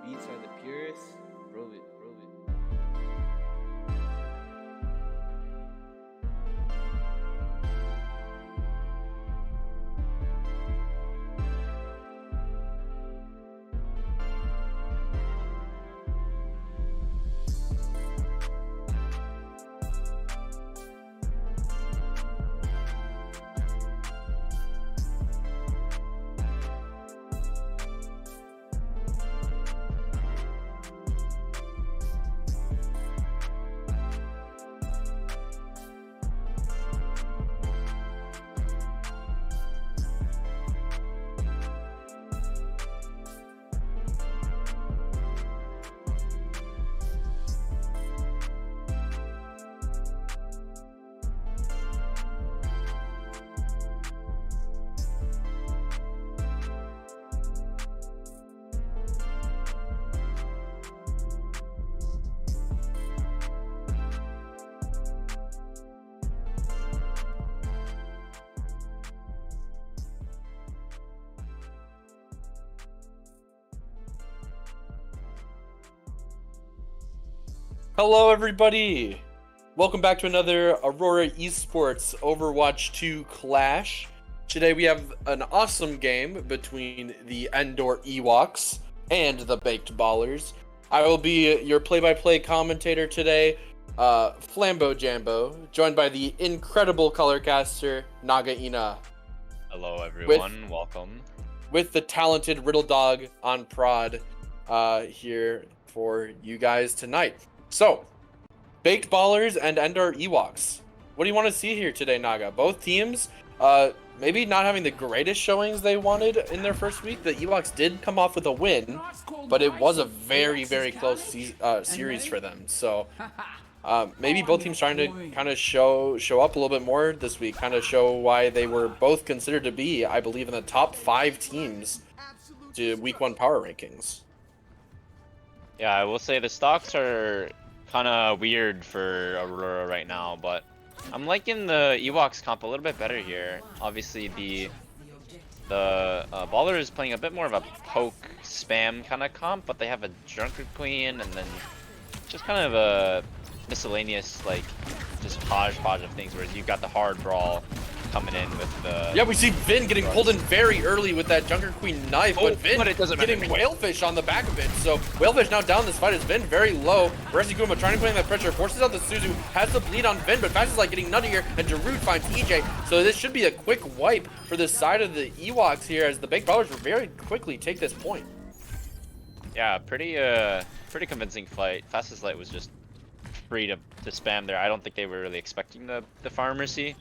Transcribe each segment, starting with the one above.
beats are the purest. Prove it, prove it. Hello everybody! Welcome back to another Aurora Esports Overwatch 2 Clash. Today we have an awesome game between the Endor Ewoks and the Baked Ballers. I will be your play-by-play commentator today, FlamboJambo, joined by the incredible colorcaster, Nagaina. Hello everyone, welcome. With the talented RiddleDog on prod here for you guys tonight. So, Baked Ballers and Endor Ewoks. What do you want to see here today, Naga? Both teams, maybe not having the greatest showings they wanted in their first week. The Ewoks did come off with a win, but it was a very, very close series for them. So, maybe both teams trying to kind of show up a little bit more this week, kind of show why they were both considered to be, I believe, in the top 5 teams to Week 1 power rankings. Yeah, I will say the stocks are kind of weird for Aurora right now, but I'm liking the Ewoks comp a little bit better here. Obviously, the Baller is playing a bit more of a poke spam kind of comp, but they have a Drunkard Queen and then just kind of a miscellaneous, like, just hodgepodge of things, whereas you've got the hard brawl coming in with the... Yeah, we see Vin getting pulled in very early with that Junker Queen knife, but Vin getting Whalefish on the back of it. So Whalefish now down this fight is Vin very low. Resiguma trying to put in that pressure, forces out the Suzu, has the bleed on Vin, but Fast is like getting nuttier, and Darude finds EJ. So this should be a quick wipe for the side of the Ewoks here, as the Baked Ballers will very quickly take this point. Yeah, pretty convincing fight. Fastest Light was just free to spam there. I don't think they were really expecting the Pharmacy.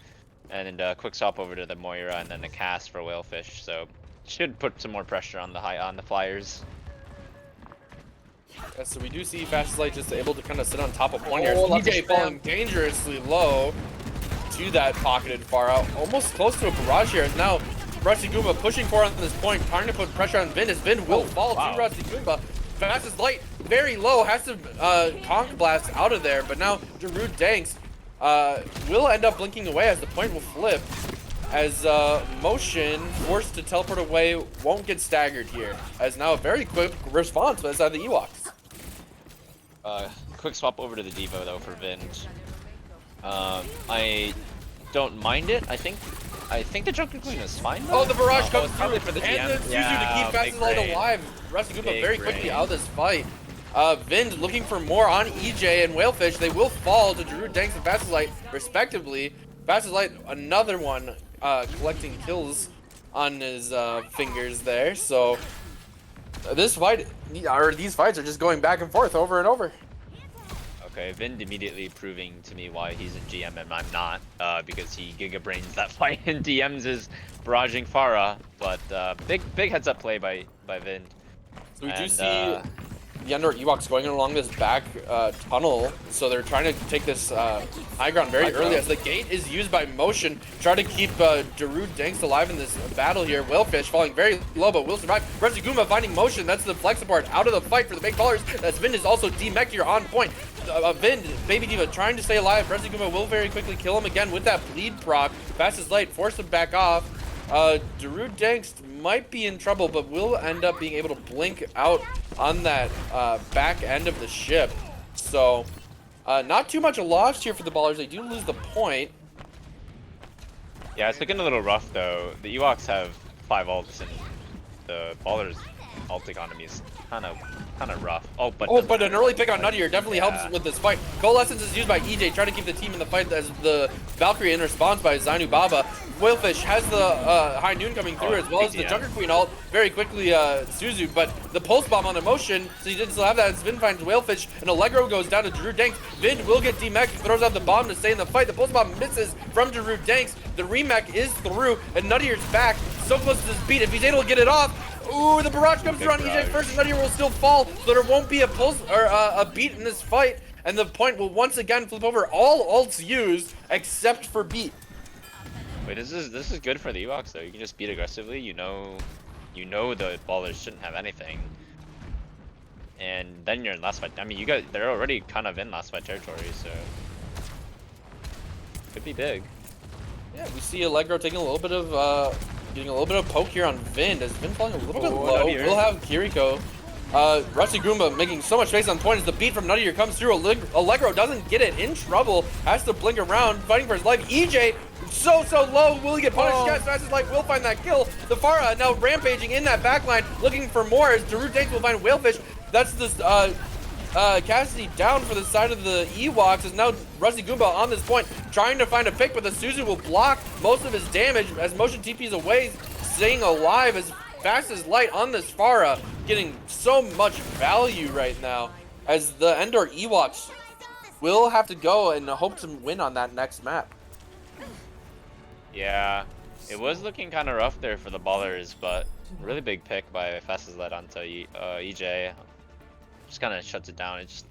And a quick stop over to the Moira and then a cast for Whalefish, so should put some more pressure on the Flyers. Yeah, so we do see Fast Light just able to kind of sit on top of one here. EJ falling dangerously low to that pocketed far out, almost close to a barrage here. And now Resiguma pushing forward on this point, trying to put pressure on Vin, as Vin will fall to Resiguma. Fastest Light very low, has to conk blast out of there, but now Darude Danks will end up blinking away as the point will flip, as Motion, forced to teleport away, won't get staggered here, as now a very quick response by the side of the Ewoks. Quick swap over to the Devo though for Vind. I don't mind it. I think the Drunken Queen is fine though. Oh, the barrage comes through, for the and the Suzu to keep Fast Light alive. Resiguma very quickly out of this fight. Vind looking for more on EJ and Whalefish. They will fall to Darude Danks and Fastest Light, respectively. Fastest Light, another one collecting kills on his fingers there. So this fight, or these fights, are just going back and forth over and over. Okay, Vind immediately proving to me why he's in GM and I'm not, because he Giga Brains that fight and DMs is barraging Pharah. But big heads up play by Vind. So we do see the Endor Ewoks going along this back tunnel, so they're trying to take this high ground very early, as the gate is used by Motion, try to keep Darude Danks alive in this battle here. Whalefish falling very low, but will survive. Resiguma finding Motion, that's the flex support out of the fight for the Baked Ballers, as Vin is also demech here on point. Vin, Baby Diva trying to stay alive. Resiguma will very quickly kill him again with that bleed proc. Fastest Light force him back off. Darude Danks might be in trouble, but will end up being able to blink out on that back end of the ship. So not too much lost here for the Ballers. They do lose the point. Yeah, it's looking a little rough though. The Ewoks have 5 ults and the Ballers ult economy is kind of rough. Oh, but an early pick on Nuttier definitely helps with this fight. Coalescence is used by EJ, trying to keep the team in the fight as the Valkyrie in response by Zainu Baba. Whalefish has the High Noon coming through as well as the Junker Queen ult very quickly, Suzu, but the Pulse Bomb on Emotion, so he didn't still have that as Vin finds Whalefish, and Allegro goes down to Drew Danks. Vin will get demech, throws out the bomb to stay in the fight. The Pulse Bomb misses from Drew Danks. The remech is through, and Nuttier's back, so close to this beat. If he's able to get it off, ooh, the barrage comes through on EJ first, and Nuttier will still fall, so there won't be a pulse or a beat in this fight, and the point will once again flip over. All ults used except for beat. Wait, this is good for the Ewoks though. You can just beat aggressively. You know the Ballers shouldn't have anything, and then you're in last fight. I mean, they're already kind of in last fight territory, so could be big. Yeah, we see Allegro taking a little bit of getting a little bit of poke here on Vin. As Vin falling a little bit low, we'll have Kiriko. Rusty Goomba making so much space on point as the beat from Nuttier comes through. Allegro doesn't get it, in trouble, has to blink around, fighting for his life. EJ, so low, will he get punished? Yes, fast as light will find that kill. The Pharah now rampaging in that backline, looking for more as Daru Tanks will find Whalefish. That's this, Cassidy down for the side of the Ewoks, as now Rusty Goomba on this point, trying to find a pick, but the Suzu will block most of his damage as Motion TP's away, staying alive as fast as light on this Pharah, getting so much value right now, as the Endor Ewoks will have to go and hope to win on that next map. Yeah, it was looking kind of rough there for the Ballers, but really big pick by Fast as Light onto EJ. Just kind of shuts it down. It's just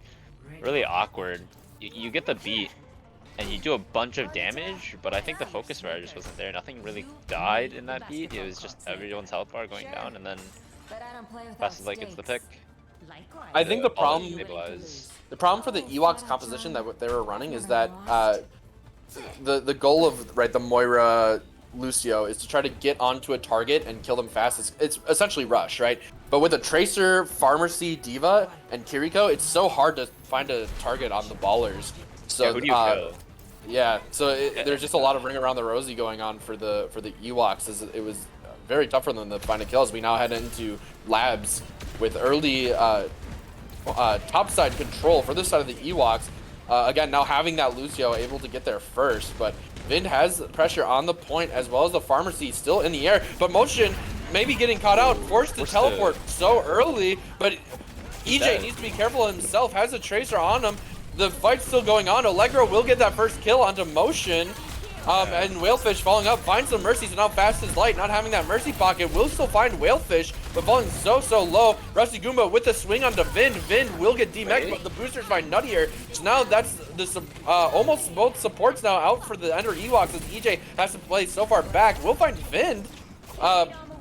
really awkward. You get the beat and you do a bunch of damage, but I think the focus fire just wasn't there. Nothing really died in that beat. It was just everyone's health bar going down, and then Fast as Light gets the pick. I think the problem for the Ewoks composition that they were running is that the goal of the Moira Lucio is to try to get onto a target and kill them fast. It's essentially rush, right? But with a Tracer, Pharmacy, Diva, and Kiriko, it's so hard to find a target on the Ballers. So yeah, who do you kill? Yeah, so there's just a lot of ring around the rosy going on for the Ewoks. As it was very tough for them to find a kill. As we now head into labs with early topside control for this side of the Ewoks. Again, now having that Lucio able to get there first, but Vin has pressure on the point as well as the Pharmacy still in the air, but Motion maybe getting caught out, forced to teleport so early, but EJ needs to be careful himself, has a Tracer on him. The fight's still going on. Allegro will get that first kill onto Motion. And Whalefish falling up, finds some Mercy, so now Fast as Light, not having that Mercy pocket, will still find Whalefish, but falling so low. Rusty Goomba with the swing onto Vin. Vin will get demech, but the boosters find Nuttier. So now that's the almost both supports now out for the Endor Ewoks as EJ has to play so far back. We'll find Vin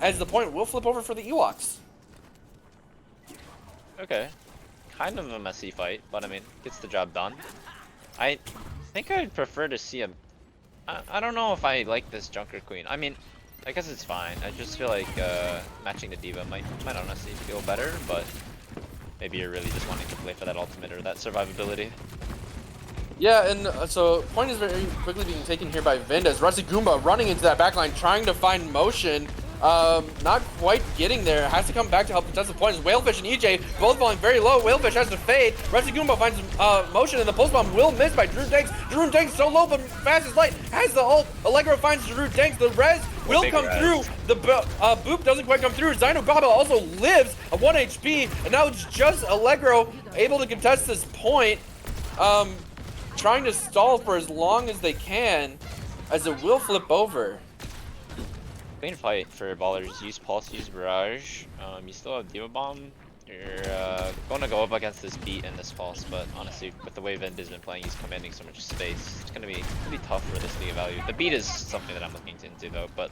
as the point will flip over for the Ewoks. Okay. Kind of a messy fight, but I mean, gets the job done. I think I'd prefer to see a... I don't know if I like this Junker Queen. I mean, I guess it's fine. I just feel like matching the Diva might honestly feel better, but maybe you're really just wanting to play for that ultimate or that survivability. Yeah, and so point is very quickly being taken here by Vind as Rusty Goomba running into that backline, trying to find Motion. Not quite getting there. Has to come back to help contest the points. Whalefish and EJ both falling very low. Whalefish has to fade. Rusty Goomba finds Motion, and the pulse bomb will miss by Drew Tanks. Drew Tanks so low, but Fast as Light has the ult. Allegro finds Drew Tanks. The res will come through. The boop doesn't quite come through. Zainu Baba also lives at 1 HP, and now it's just Allegro able to contest this point. Trying to stall for as long as they can, as it will flip over. Clean fight for Ballers. Use Pulse, use Barrage. You still have Diva Bomb. You're going to go up against this beat and this Pulse, but honestly, with the way Vind has been playing, he's commanding so much space. It's going to be tough for this to get value. The beat is something that I'm looking into though, but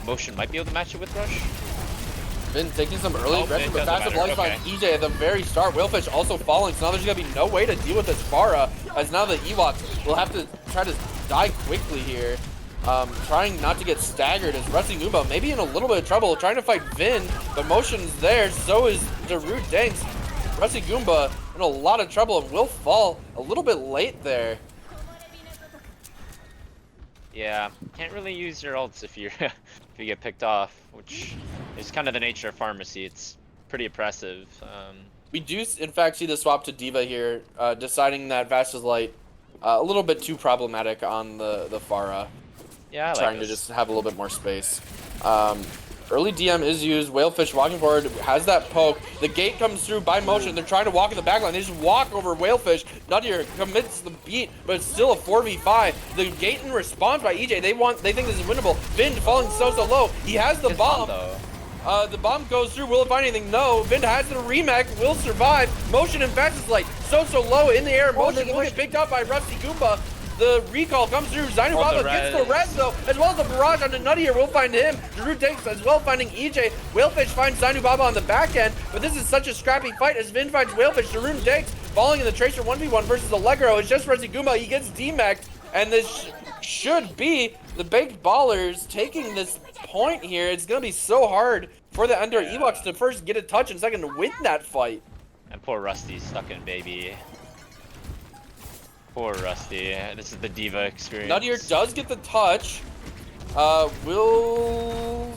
Motion might be able to match it with Rush. Been taking some early aggression, but Fast as Light by EJ at the very start. Whalefish also falling, so now there's going to be no way to deal with this Pharah, as now the Ewoks will have to try to die quickly here. trying not to get staggered as Rusty Goomba maybe in a little bit of trouble, trying to fight Vin, but motion's there, so is Darude Danks. Rusty Goomba in a lot of trouble and will fall a little bit late there. Yeah, can't really use your ults if you if you get picked off, which is kind of the nature of Pharmacy. It's pretty oppressive. We do, in fact, see the swap to D.Va here, deciding that Vast is Light a little bit too problematic on the Pharah. Yeah, I like trying this. to just have a little bit more space. Early DM is used. Whalefish walking forward, has that poke. The gate comes through by motion. They're trying to walk in the backline. They just walk over Whalefish. Nuttier commits the beat, but it's still a 4v5. The gate in response by EJ. They think this is winnable. Vin falling so low. He has the bomb. The bomb goes through. Will it find anything? No. Vin has the remake. Will survive. Motion and Fast is like so low in the air. Motion will get picked up by Rusty Goomba. The recall comes through. Zainu Baba gets the res though, as well as the barrage onto Nuttier. Will find him. Darude Danks as well finding EJ. Whalefish finds Zainu Baba on the back end, but this is such a scrappy fight as Vin finds Whalefish. Darude Danks falling in the Tracer 1v1 versus Allegro. It's just Rusty Goomba. He gets DMAC'd, and this should be the Baked Ballers taking this point here. It's gonna be so hard for the Endor Ewoks to first get a touch and second to win that fight. And poor Rusty's stuck in baby. Poor Rusty. This is the D.Va experience. Nuttier does get the touch. Will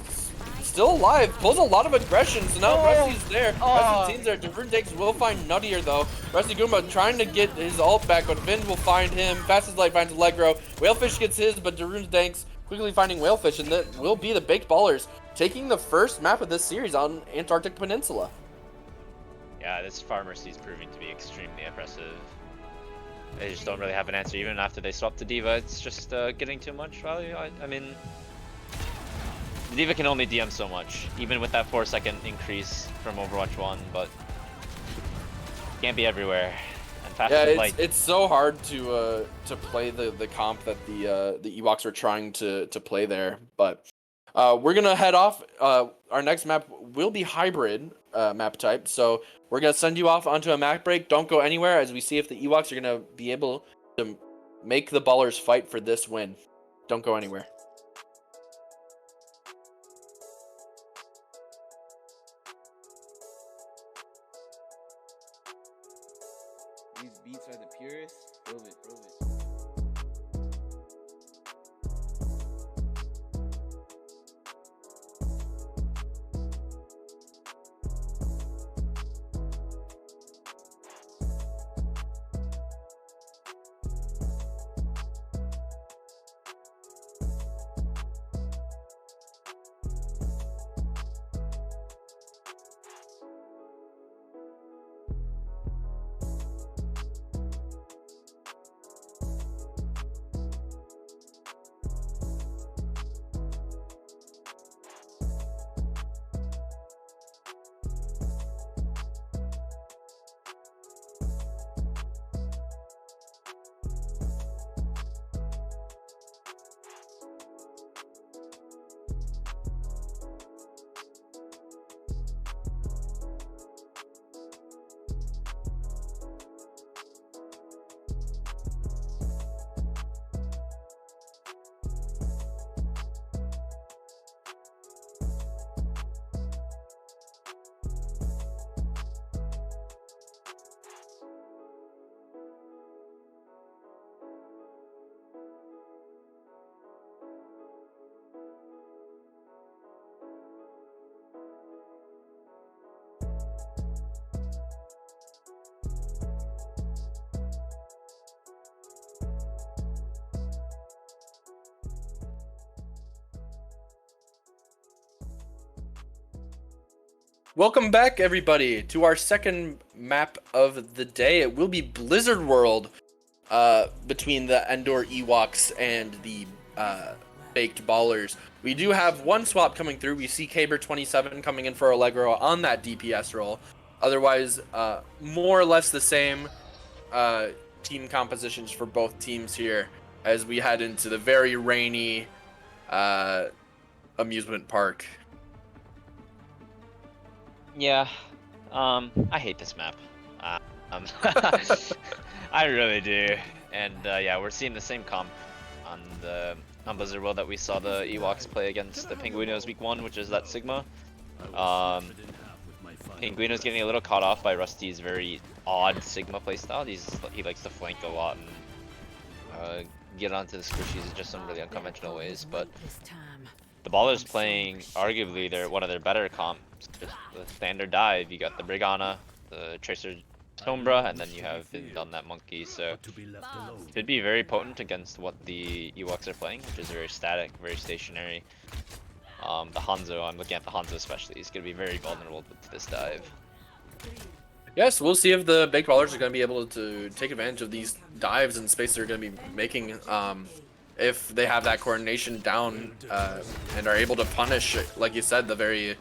still alive. Pulls a lot of aggression, so now Rusty's there. Rusty's team's there. Darude Danks will find Nuttier though. Rusty Goomba trying to get his ult back, but Vin will find him. Fastest Light finds Allegro. Whalefish gets his, but Darude Danks quickly finding Whalefish, and that will be the Baked Ballers taking the first map of this series on Antarctic Peninsula. Yeah, this Pharmacy is proving to be extremely oppressive. They just don't really have an answer even after they swap to D.Va. It's just getting too much value. I mean, the D.Va can only DM so much, even with that 4-second increase from Overwatch 1, but can't be everywhere. And Fast it's so hard to play the comp that the Ewoks are trying to play there. But we're gonna head off. Our next map will be hybrid map type, so we're gonna send you off onto a map break. Don't go anywhere as we see if the Ewoks are gonna be able to make the Ballers fight for this win. Don't go anywhere. These beats are the purest. Prove it, prove it. Welcome back, everybody, to our second map of the day. It will be Blizzard World between the Endor Ewoks and the Baked Ballers. We do have one swap coming through. We see Caber27 coming in for Allegro on that DPS role. Otherwise, more or less the same team compositions for both teams here as we head into the very rainy amusement park. Yeah, I hate this map. I really do. And yeah, we're seeing the same comp on the Blizzard World that we saw the Ewoks play against the Penguinos week 1, which is that Sigma. Penguino's getting a little caught off by Rusty's very odd Sigma playstyle. He likes to flank a lot and get onto the squishies in just some really unconventional ways. But the Ballers playing arguably one of their better comps. Just the standard dive. You got the Brigana, the Tracer Sombra, and then you have Vind on that monkey. So should be very potent against what the Ewoks are playing, which is very static, very stationary. The Hanzo, I'm looking at the Hanzo especially, he's going to be very vulnerable to this dive. Yes, we'll see if the Baked Ballers are going to be able to take advantage of these dives and space they're going to be making. If they have that coordination down and are able to punish, like you said, the very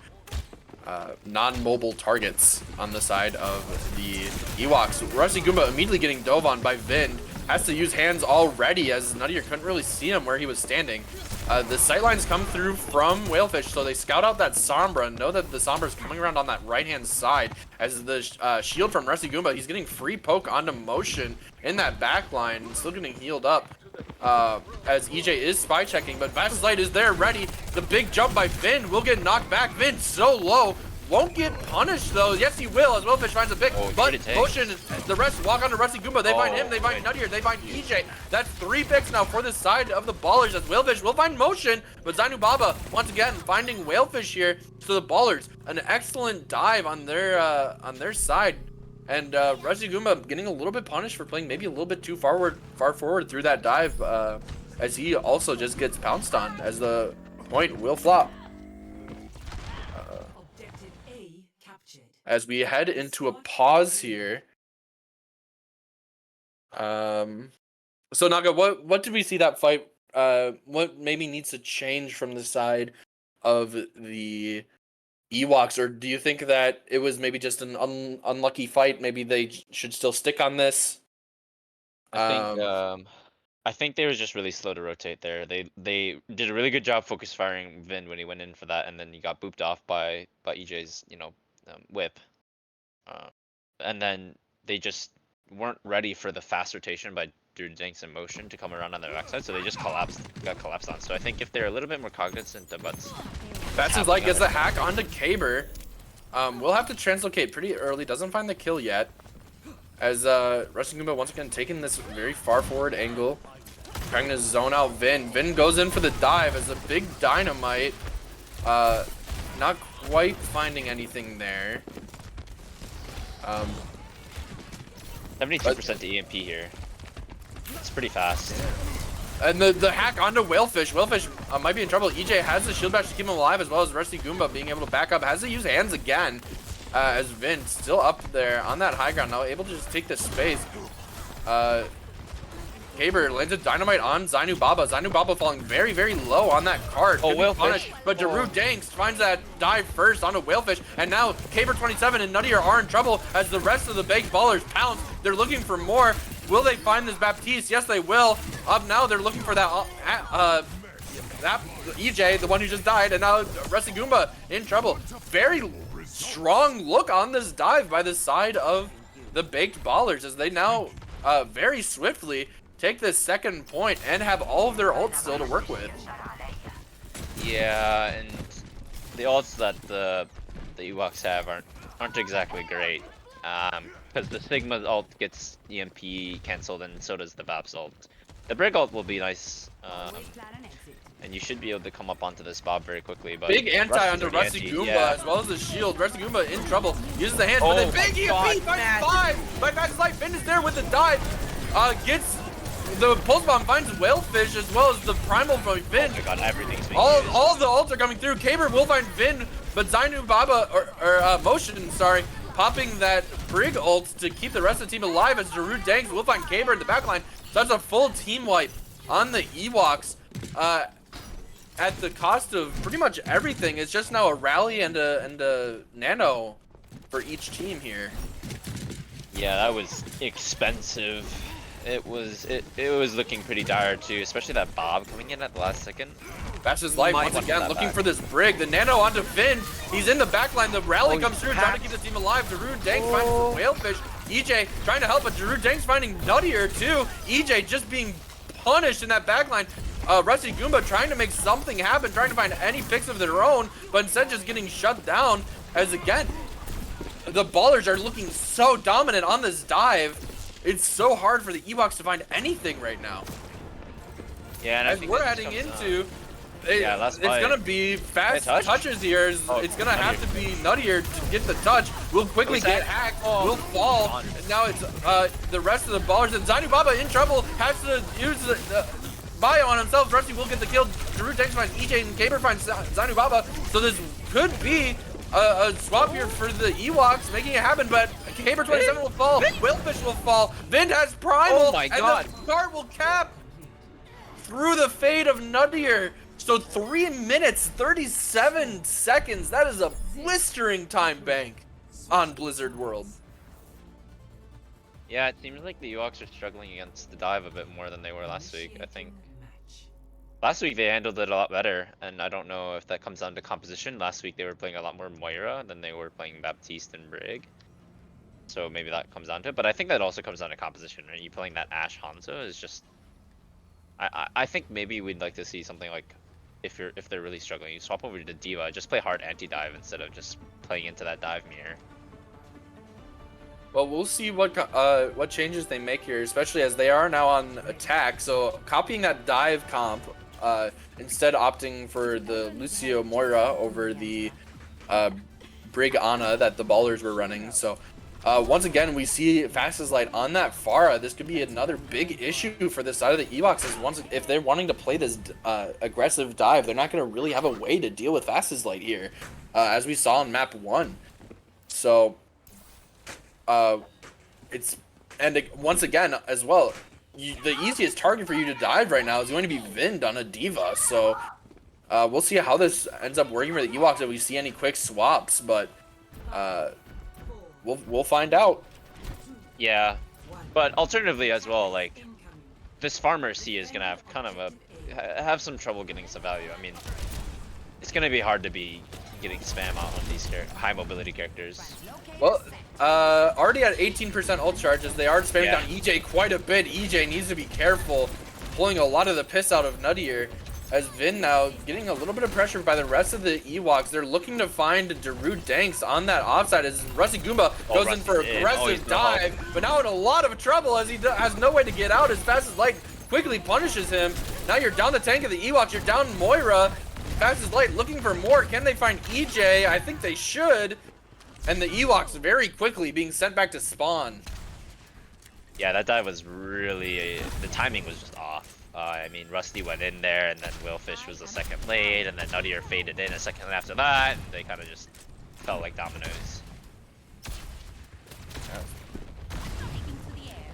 non-mobile targets on the side of the Ewoks. Rusty Goomba immediately getting dove on by Vind. Has to use hands already as Nuttier couldn't really see him where he was standing. The sightlines come through from Whalefish, so they scout out that Sombra, know that the Sombra is coming around on that right-hand side. As the shield from Rusty Goomba, he's getting free poke onto Motion in that back line, still getting healed up. As EJ is spy checking, but Fastest Light is there ready. The big jump by Vind will get knocked back. Vind so low. Won't get punished though. Yes, he will as Whalefish finds a pick. But Motion, the rest walk onto Rusty Goomba. They find him, they find Nuttier, they find EJ. That's 3 picks now for the side of the Ballers as Whalefish will find Motion. But Zainu Baba, once again, finding Whalefish here. So the Ballers, an excellent dive on their side. And Rusty Goomba getting a little bit punished for playing maybe a little bit too far forward through that dive. As he also just gets pounced on as the point will flop. As we head into a pause here. So Naga, what did we see that fight? What maybe needs to change from the side of the Ewoks, or do you think that it was maybe just an unlucky fight? Maybe they should still stick on this. I think they were just really slow to rotate there. They did a really good job focus firing Vind when he went in for that, and then he got booped off by EJ's whip. And then they just weren't ready for the fast rotation by Danks in Motion to come around on their backside, so they just got collapsed on. So I think if they're a little bit more cognizant about That's like gets a hack onto Caber. We'll have to translocate pretty early. Doesn't find the kill yet. As Rusty Goomba once again taking this very far forward angle, trying to zone out Vind. Vind goes in for the dive as a big dynamite. Not quite finding anything there. 72% to EMP here. It's pretty fast. And the hack onto Whalefish. Whalefish might be in trouble. EJ has the shield bash to keep him alive, as well as Rusty Goomba being able to back up. Has to use hands again. As Vind still up there on that high ground now, able to just take the space. Caber lands a dynamite on Zainu Baba. Zainu Baba falling very, very low on that card. Whalefish. But Daru Danks finds that dive first onto Whalefish. And now Caber 27 and Nuttier are in trouble as the rest of the Baked Ballers pounce. They're looking for more. Will they find this Baptiste? Yes, they will. Up now, they're looking for that EJ, the one who just died, and now Rusty Goomba in trouble. Very strong look on this dive by the side of the Baked Ballers as they now very swiftly take this second point and have all of their ults still to work with. Yeah, and the ults that the Ewoks have aren't exactly great. Because the Sigma ult gets EMP cancelled, and so does the Babs ult. The Brig ult will be nice, and you should be able to come up onto this Bob very quickly. But big anti onto Rusty Goomba, as well as the shield. Rusty Goomba in trouble, uses the hands, but then big EMP finds 5! By Fastest Light, Vind is there with the dive, gets the pulse bomb, finds Whalefish as well as the primal from Vind. Oh my god, everything's being all the ults are coming through. Caber will find Vind, but Zainu Baba, or Motion, sorry, popping that Brig ult to keep the rest of the team alive as Daru Danks will find Caber in the backline. So that's a full team wipe on the Ewoks at the cost of pretty much everything. It's just now a rally and a nano for each team here. Yeah, that was expensive. It was looking pretty dire too, especially that Bob coming in at the last second. Fastest Light once again looking for this Brig. The nano onto Vind. He's in the backline. The rally comes through, trying to keep the team alive. Daru Danks finds the Whalefish. EJ trying to help, but Daru Danks finding Nuttier too. EJ just being punished in that backline. Rusty Goomba trying to make something happen, trying to find any picks of their own, but instead just getting shut down as, again, the Ballers are looking so dominant on this dive. It's so hard for the Ewoks to find anything right now. Yeah, and I as think we're heading into, it's gonna be fast touches here. It's gonna have to be Nuttier to get the touch. We'll quickly get hacked. We'll fall. And now it's the rest of the Ballers. And Zainu Baba in trouble. Has to use the bio on himself. Rusty will get the kill. Darude Tanks finds EJ and Caber finds Zainu Baba. So this could be a swap here for the Ewoks, making it happen. But Caber 27 will fall. Whalefish will fall. Vind has Primal. Oh my god. And the card will cap through the fade of Nuttier. So 3 minutes, 37 seconds. That is a blistering time bank on Blizzard World. Yeah, it seems like the Ewoks are struggling against the dive a bit more than they were last week. I think last week they handled it a lot better, and I don't know if that comes down to composition. Last week they were playing a lot more Moira than they were playing Baptiste and Brig. So maybe that comes down to it, but I think that also comes down to composition. Right? You playing that Ashe Hanzo is just... I think maybe we'd like to see something like, if they're really struggling, you swap over to D.Va, just play hard anti-dive instead of just playing into that dive mirror. Well, we'll see what changes they make here, especially as they are now on attack. So copying that dive comp, instead opting for the Lucio Moira over the Brig Ana that the Ballers were running. So once again, we see Fast as Light on that Pharah. This could be another big issue for this side of the Ewoks. If they're wanting to play this aggressive dive, they're not going to really have a way to deal with Fast as Light here, as we saw in map 1. So once again as well, the easiest target for you to dive right now is going to be Vind on a D.Va. So we'll see how this ends up working for the Ewoks, if we see any quick swaps, but we'll find out. Yeah, but alternatively as well, like, this Farmer C is gonna have kind of have some trouble getting some value. I mean, it's gonna be hard to be getting spam out on these high mobility characters. Well, already at 18% ult charges, they are spamming down EJ quite a bit. EJ needs to be careful, pulling a lot of the piss out of Nuttier. As Vin now getting a little bit of pressure by the rest of the Ewoks. They're looking to find Darude Danks on that offside as Rusty Goomba goes in for aggressive dive, but now in a lot of trouble as he has no way to get out. As Fast as Light quickly punishes him. Now you're down the tank of the Ewoks. You're down Moira. Fast as Light looking for more. Can they find EJ? I think they should. And the Ewoks very quickly being sent back to spawn. Yeah, that dive was really... the timing was just off. I mean, Rusty went in there, and then Whalefish was a second late, and then Nuttier faded in a second after that. And they kind of just felt like dominoes.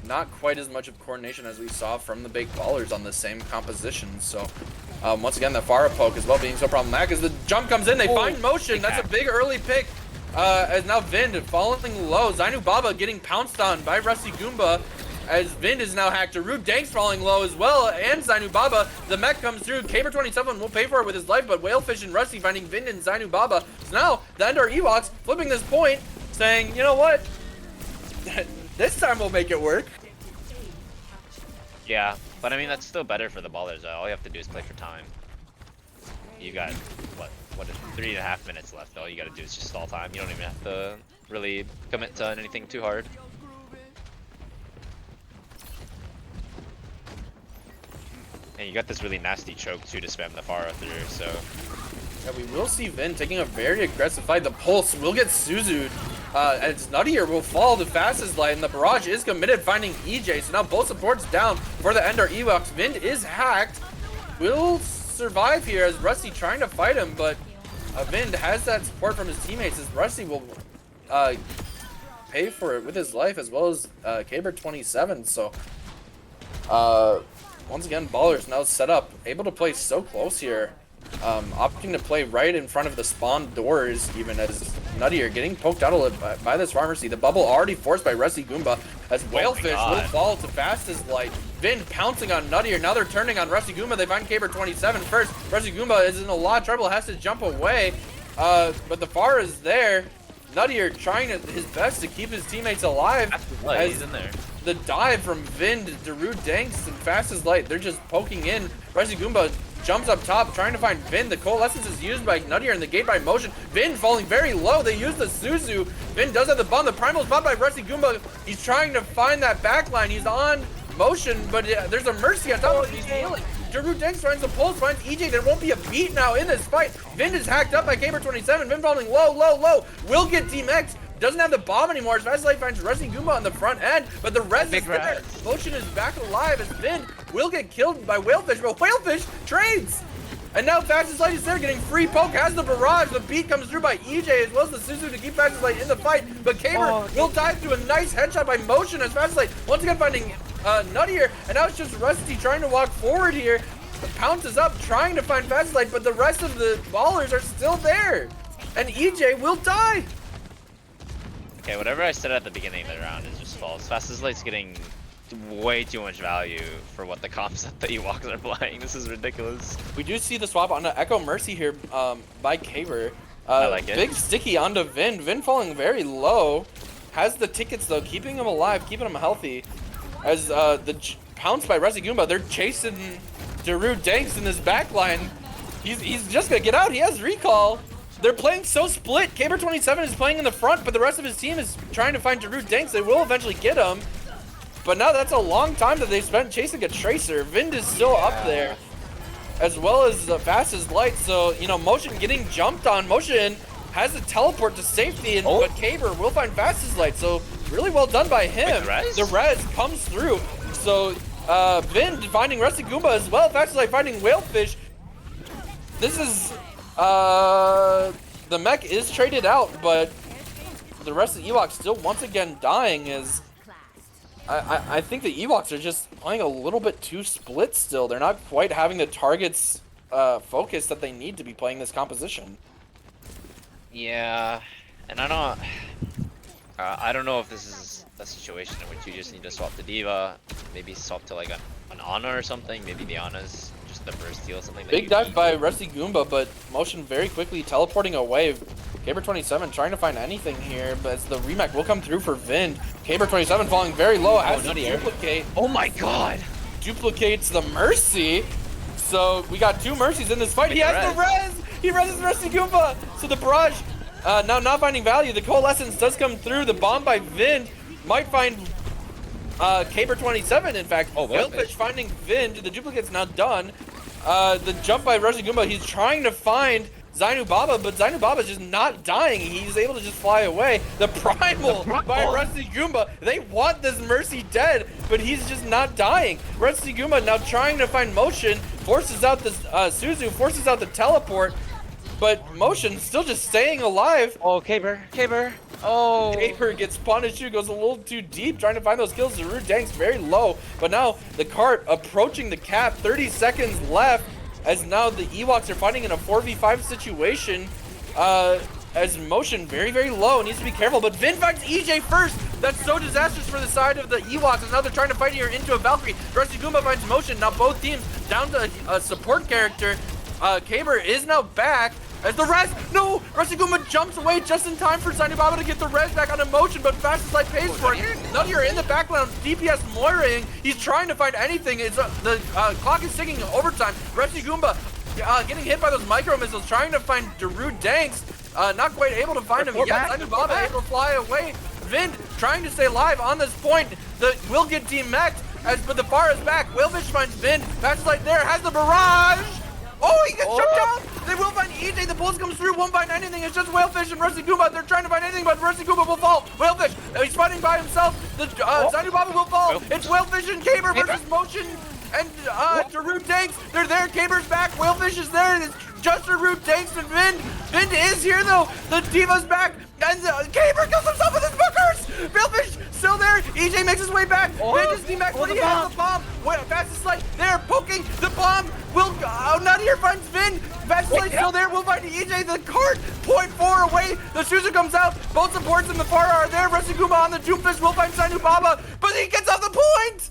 Not quite as much of coordination as we saw from the big Ballers on the same composition. So once again, the Pharah poke as well being so problematic as the jump comes in. They find motion. That's a big early pick. As now Vind falling low. Zainu Baba getting pounced on by Rusty Goomba. As Vind is now hacked. Darude Danks falling low as well, and Zainu Baba. The mech comes through. Caber 27 will pay for it with his life, but Whalefish and Rusty finding Vind and Zainu Baba. So now the Endor Ewoks flipping this point, saying, you know what? This time we'll make it work. Yeah, but I mean, that's still better for the Ballers. All you have to do is play for time. You got, what is 3.5 minutes left. All you gotta do is just stall time. You don't even have to really commit to anything too hard. And you got this really nasty choke too to spam the Pharah through, so... Yeah, we will see Vin taking a very aggressive fight. The Pulse will get Suzu'd, as Nuttier will fall the fastest light, and the Barrage is committed, finding EJ. So now both supports down for the Endor Ewoks. Vind is hacked. Will survive here as Rusty trying to fight him, but Vind has that support from his teammates as Rusty will pay for it with his life, as well as Caber 27. So once again, Ballers now set up, able to play so close here, opting to play right in front of the spawn doors, even as Nuttier getting poked out a little by this pharmacy. The bubble already forced by Rusty Goomba as Whalefish will fall to Fastest Light. Vin pouncing on Nuttier. Now they're turning on Rusty Goomba. They find Caber 27 first. Rusty Goomba is in a lot of trouble, has to jump away, but the Pharah is there. Nuttier trying his best to keep his teammates alive. He's in there. the dive from Vind, Darude Danks, and Fast as Light. They're just poking in. Resi Goomba jumps up top, trying to find Vind. The Coalescence is used by Nuttier and the gate by Motion. Vind falling very low. They use the Suzu. Vind does have the bomb. The Primal is bombed by Resi Goomba. He's trying to find that backline. He's on Motion, but there's a Mercy on top of him. He's healing. Darude Danks finds the pulse, finds EJ. There won't be a beat now in this fight. Vind is hacked up by Caber27. Vind falling low, low, low. Will get Team X. Doesn't have the bomb anymore. As Fast as Light finds Resi Goomba on the front end, but the res is there. Motion is back alive as Vind will get killed by Whalefish, but Whalefish trades. And now Fast as Light is there getting free poke, has the barrage. The beat comes through by EJ as well as the Suzu to keep Fast as Light in the fight. But Caber will dive to a nice headshot by Motion as Fast as Light once again finding Nuttier. And now it's just Rusty trying to walk forward here. Pounces up, trying to find Fast as Light, but the rest of the ballers are still there. And EJ will die. Okay, whatever I said at the beginning of the round is just false. Fast as Light's getting way too much value for what the comps that the Ewoks are playing. This is ridiculous. We do see the swap onto Echo Mercy here by Caber. I like it. Big sticky onto Vind. Vind falling very low. Has the tickets though, keeping him alive, keeping him healthy. As the pounce by Resi Goomba, they're chasing Darude Danks in this backline. He's just gonna get out. He has recall. They're playing so split. Caber27 is playing in the front, but the rest of his team is trying to find Darude Danks. They will eventually get him. But now that's a long time that they spent chasing a Tracer. Vind is still up there, as well as the Fast as Light. So, you know, Motion getting jumped on. Motion has a teleport to safety, but Caber will find Fast as Light. So, really well done by him. Wait, the res comes through. So, Vind finding Resi Goomba as well. Fast as Light finding Whalefish. This is, the mech is traded out, but the rest of the Ewoks still once again dying as I think the Ewoks are just playing a little bit too split still. They're not quite having the targets focus that they need to be playing this composition. Yeah, and I don't know if this is a situation in which you just need to swap the D.Va, maybe swap to like an Ana or something. Maybe the Ana's just the first steal or something. Big dive by Resi Goomba, but Motion very quickly teleporting away. Caber27 trying to find anything here, but as the remake will come through for Vind. Caber27 falling very low, has to duplicate. Oh my god! Duplicates the Mercy. So we got two Mercies in this fight. He has the res! He reses Resi Goomba! So the barrage now not finding value. The Coalescence does come through. The bomb by Vind might find Caber27, in fact. Whalefish finding Vind. The duplicate's now done. The jump by Resi Goomba, he's trying to find Zainu Baba, but Zainu Baba's just not dying. He's able to just fly away. The Primal by Resi Goomba. They want this Mercy dead, but he's just not dying. Resi Goomba now trying to find Motion, forces out the Suzu, forces out the teleport, but Motion still just staying alive. Oh, Caber. Oh. Caber gets punished too, goes a little too deep, trying to find those kills. Darude Danks very low, but now the cart approaching the cap, 30 seconds left, as now the Ewoks are fighting in a 4v5 situation, as Motion very, very low, needs to be careful, but Vind finds EJ first. That's so disastrous for the side of the Ewoks, and now they're trying to fight here into a Valkyrie. Resi Goomba finds Motion, now both teams down to a support character. Caber is now back. As the res, no! Resi Goomba jumps away just in time for Zainu Baba to get the res back on Motion, but Fast as Light pays for it. Nuttier in the background, DPS moiraing. He's trying to find anything. It's the clock is ticking overtime. Resi Goomba getting hit by those micro missiles, trying to find Darude Danks. Not quite able to find him yet. Zainu Baba able to fly away. Vind trying to stay alive on this point. Will get team-mech'd, but the bar is back. Whalefish finds Vind. Fast as Light there, has the barrage. Oh, he gets shut down! They will find EJ, the pulse comes through, won't find anything, it's just Whalefish and Resi Goomba, they're trying to find anything, but Resi Goomba will fall! Whalefish, he's fighting by himself, the Zainu Baba will fall! It's Whalefish and Caber versus Motion and Darude Danks, they're there, Caber's back, Whalefish is there, it's just Darude Danks and Vind! Vind is here though, the D.Va's back, and Caber kills himself with his bookers! Whalefish still there, EJ makes his way back, Vind is D-Mac, but he has the bomb! Fast as Light, they're poking the bomb! Will Nuttier finds Vind. Fast as Light still there. We'll find EJ. The cart 0.4 away. The Suzu comes out. Both supports in the far are there. Resi Goomba on the Doomfist will find Zainu Baba, but he gets off the point.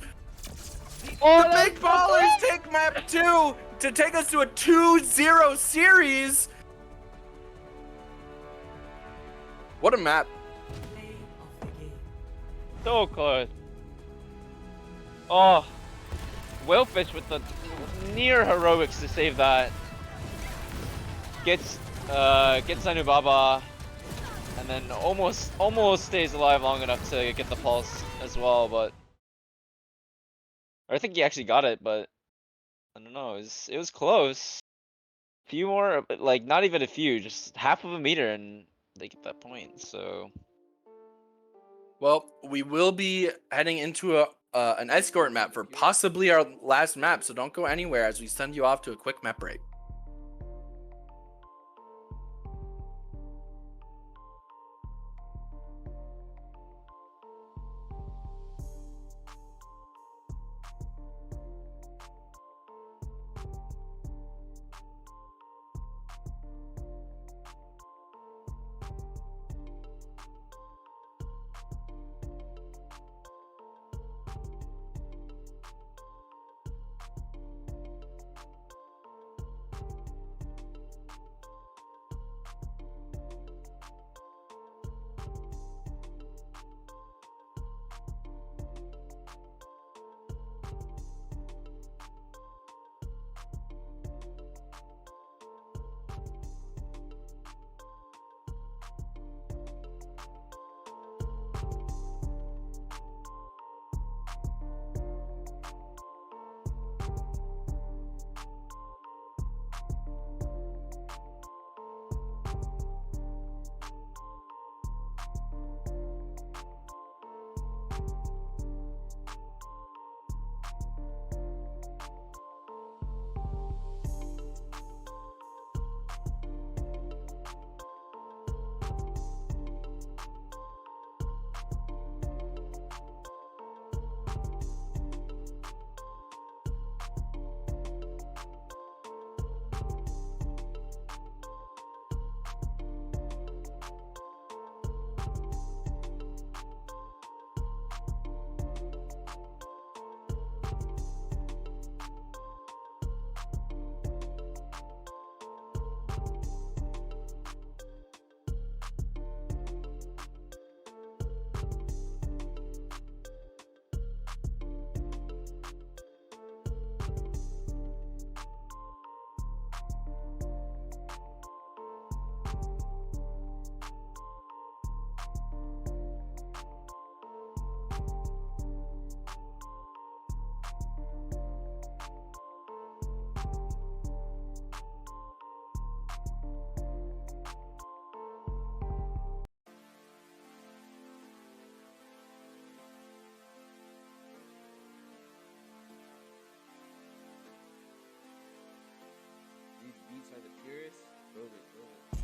The Big Ballers take map 2 to take us to a 2-0 series. What a map. So close. Oh, Willfish with the near heroics to save that. Gets Zanubaba, and then almost stays alive long enough to get the pulse as well. But I think he actually got it, but I don't know. It was close. Few more, but like not even a few, just half of a meter, and they get that point. So. Well, we will be heading into an escort map for possibly our last map, so don't go anywhere as we send you off to a quick map break. These beats are the purest. Prove it, prove it.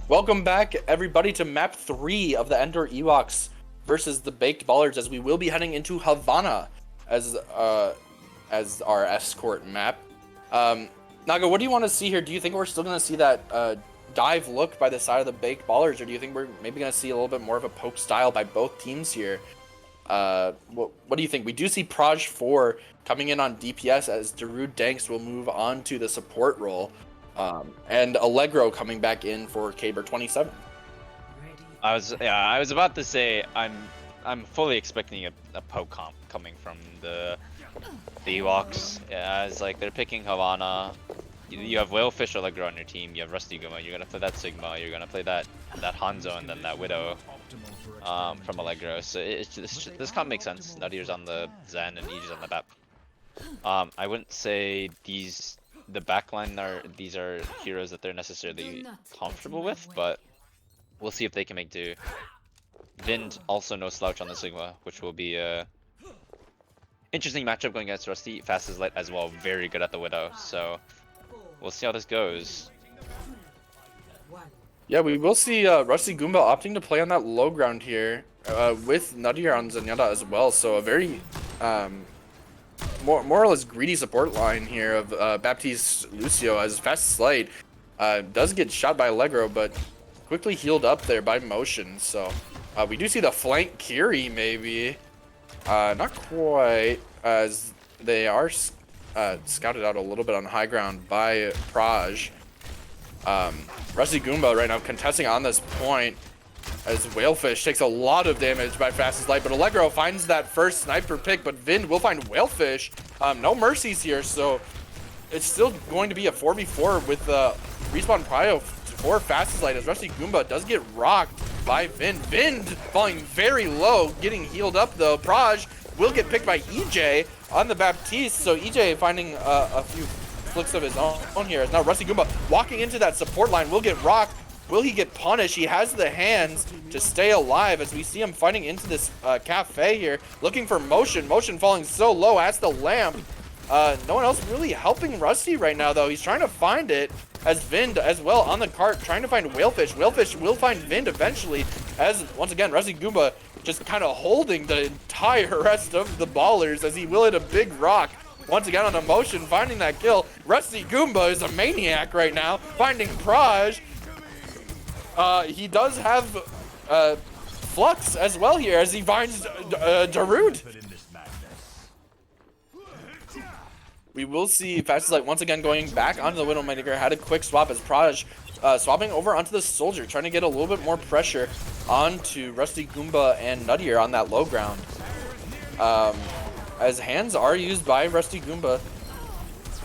Welcome back, everybody, to map 3 of the Endor Ewoks versus the Baked Ballers, as we will be heading into Havana as our escort map. Naga, what do you want to see here? Do you think we're still going to see that dive look by the side of the Baked Ballers, or do you think we're maybe going to see a little bit more of a poke style by both teams here? What do you think? We do see Proj 4 coming in on DPS as Darude Danks will move on to the support role. And Allegro coming back in for Caber 27. I was about to say I'm fully expecting a poke comp coming from the Ewoks. Yeah, it's like they're picking Havana. You have Whalefish Allegro on your team. You have Rusty Guma. You're gonna play that Sigma. You're gonna play that Hanzo and then that Widow from Allegro. So this comp makes sense. Nutier's on the Zen and Aegis on the Bap. I wouldn't say the backline these are heroes that they're necessarily comfortable with, but we'll see if they can make do. Vind also no slouch on the Sigma, which will be a interesting matchup going against Rusty. Fast as light as well, very good at the Widow. So we'll see how this goes. Yeah, we will see Rusty Goomba opting to play on that low ground here with Nadir on Zenyatta as well. So a very more or less greedy support line here of Baptiste Lucio, as Fast as Light does get shot by Allegro, but quickly healed up there by Motion. So we do see the flank Kiri maybe. Not quite, as they are scouted out a little bit on high ground by Praj. Rusty Goomba right now contesting on this point, as Whalefish takes a lot of damage by Fast as Light, but Allegro finds that first sniper pick, but Vind will find Whalefish. No mercies here, so it's still going to be a 4v4 with Respawn Prio for Fast as Light, as Rusty Goomba does get rocked by Vind. Vind falling very low, getting healed up though. Praj will get picked by EJ on the Baptiste, so EJ finding a few flicks of his own here, as now Rusty Goomba walking into that support line will get rocked. Will he get punished? He has the hands to stay alive, as we see him fighting into this cafe here, looking for Motion. Motion falling so low as the lamp. No one else really helping Rusty right now though. He's trying to find it, as Vind as well on the cart trying to find Whalefish. Whalefish will find Vind eventually, as once again Rusty Goomba just kind of holding the entire rest of the ballers, as he will hit a big rock once again on a Motion, finding that kill. Rusty Goomba is a maniac right now, finding Praj. He does have Flux as well here, as he finds Darude. We will see Fast as Light once again going back onto the Widowmaker. Had a quick swap as Praj swapping over onto the Soldier, trying to get a little bit more pressure onto Rusty Goomba and Nadir on that low ground. As hands are used by Rusty Goomba.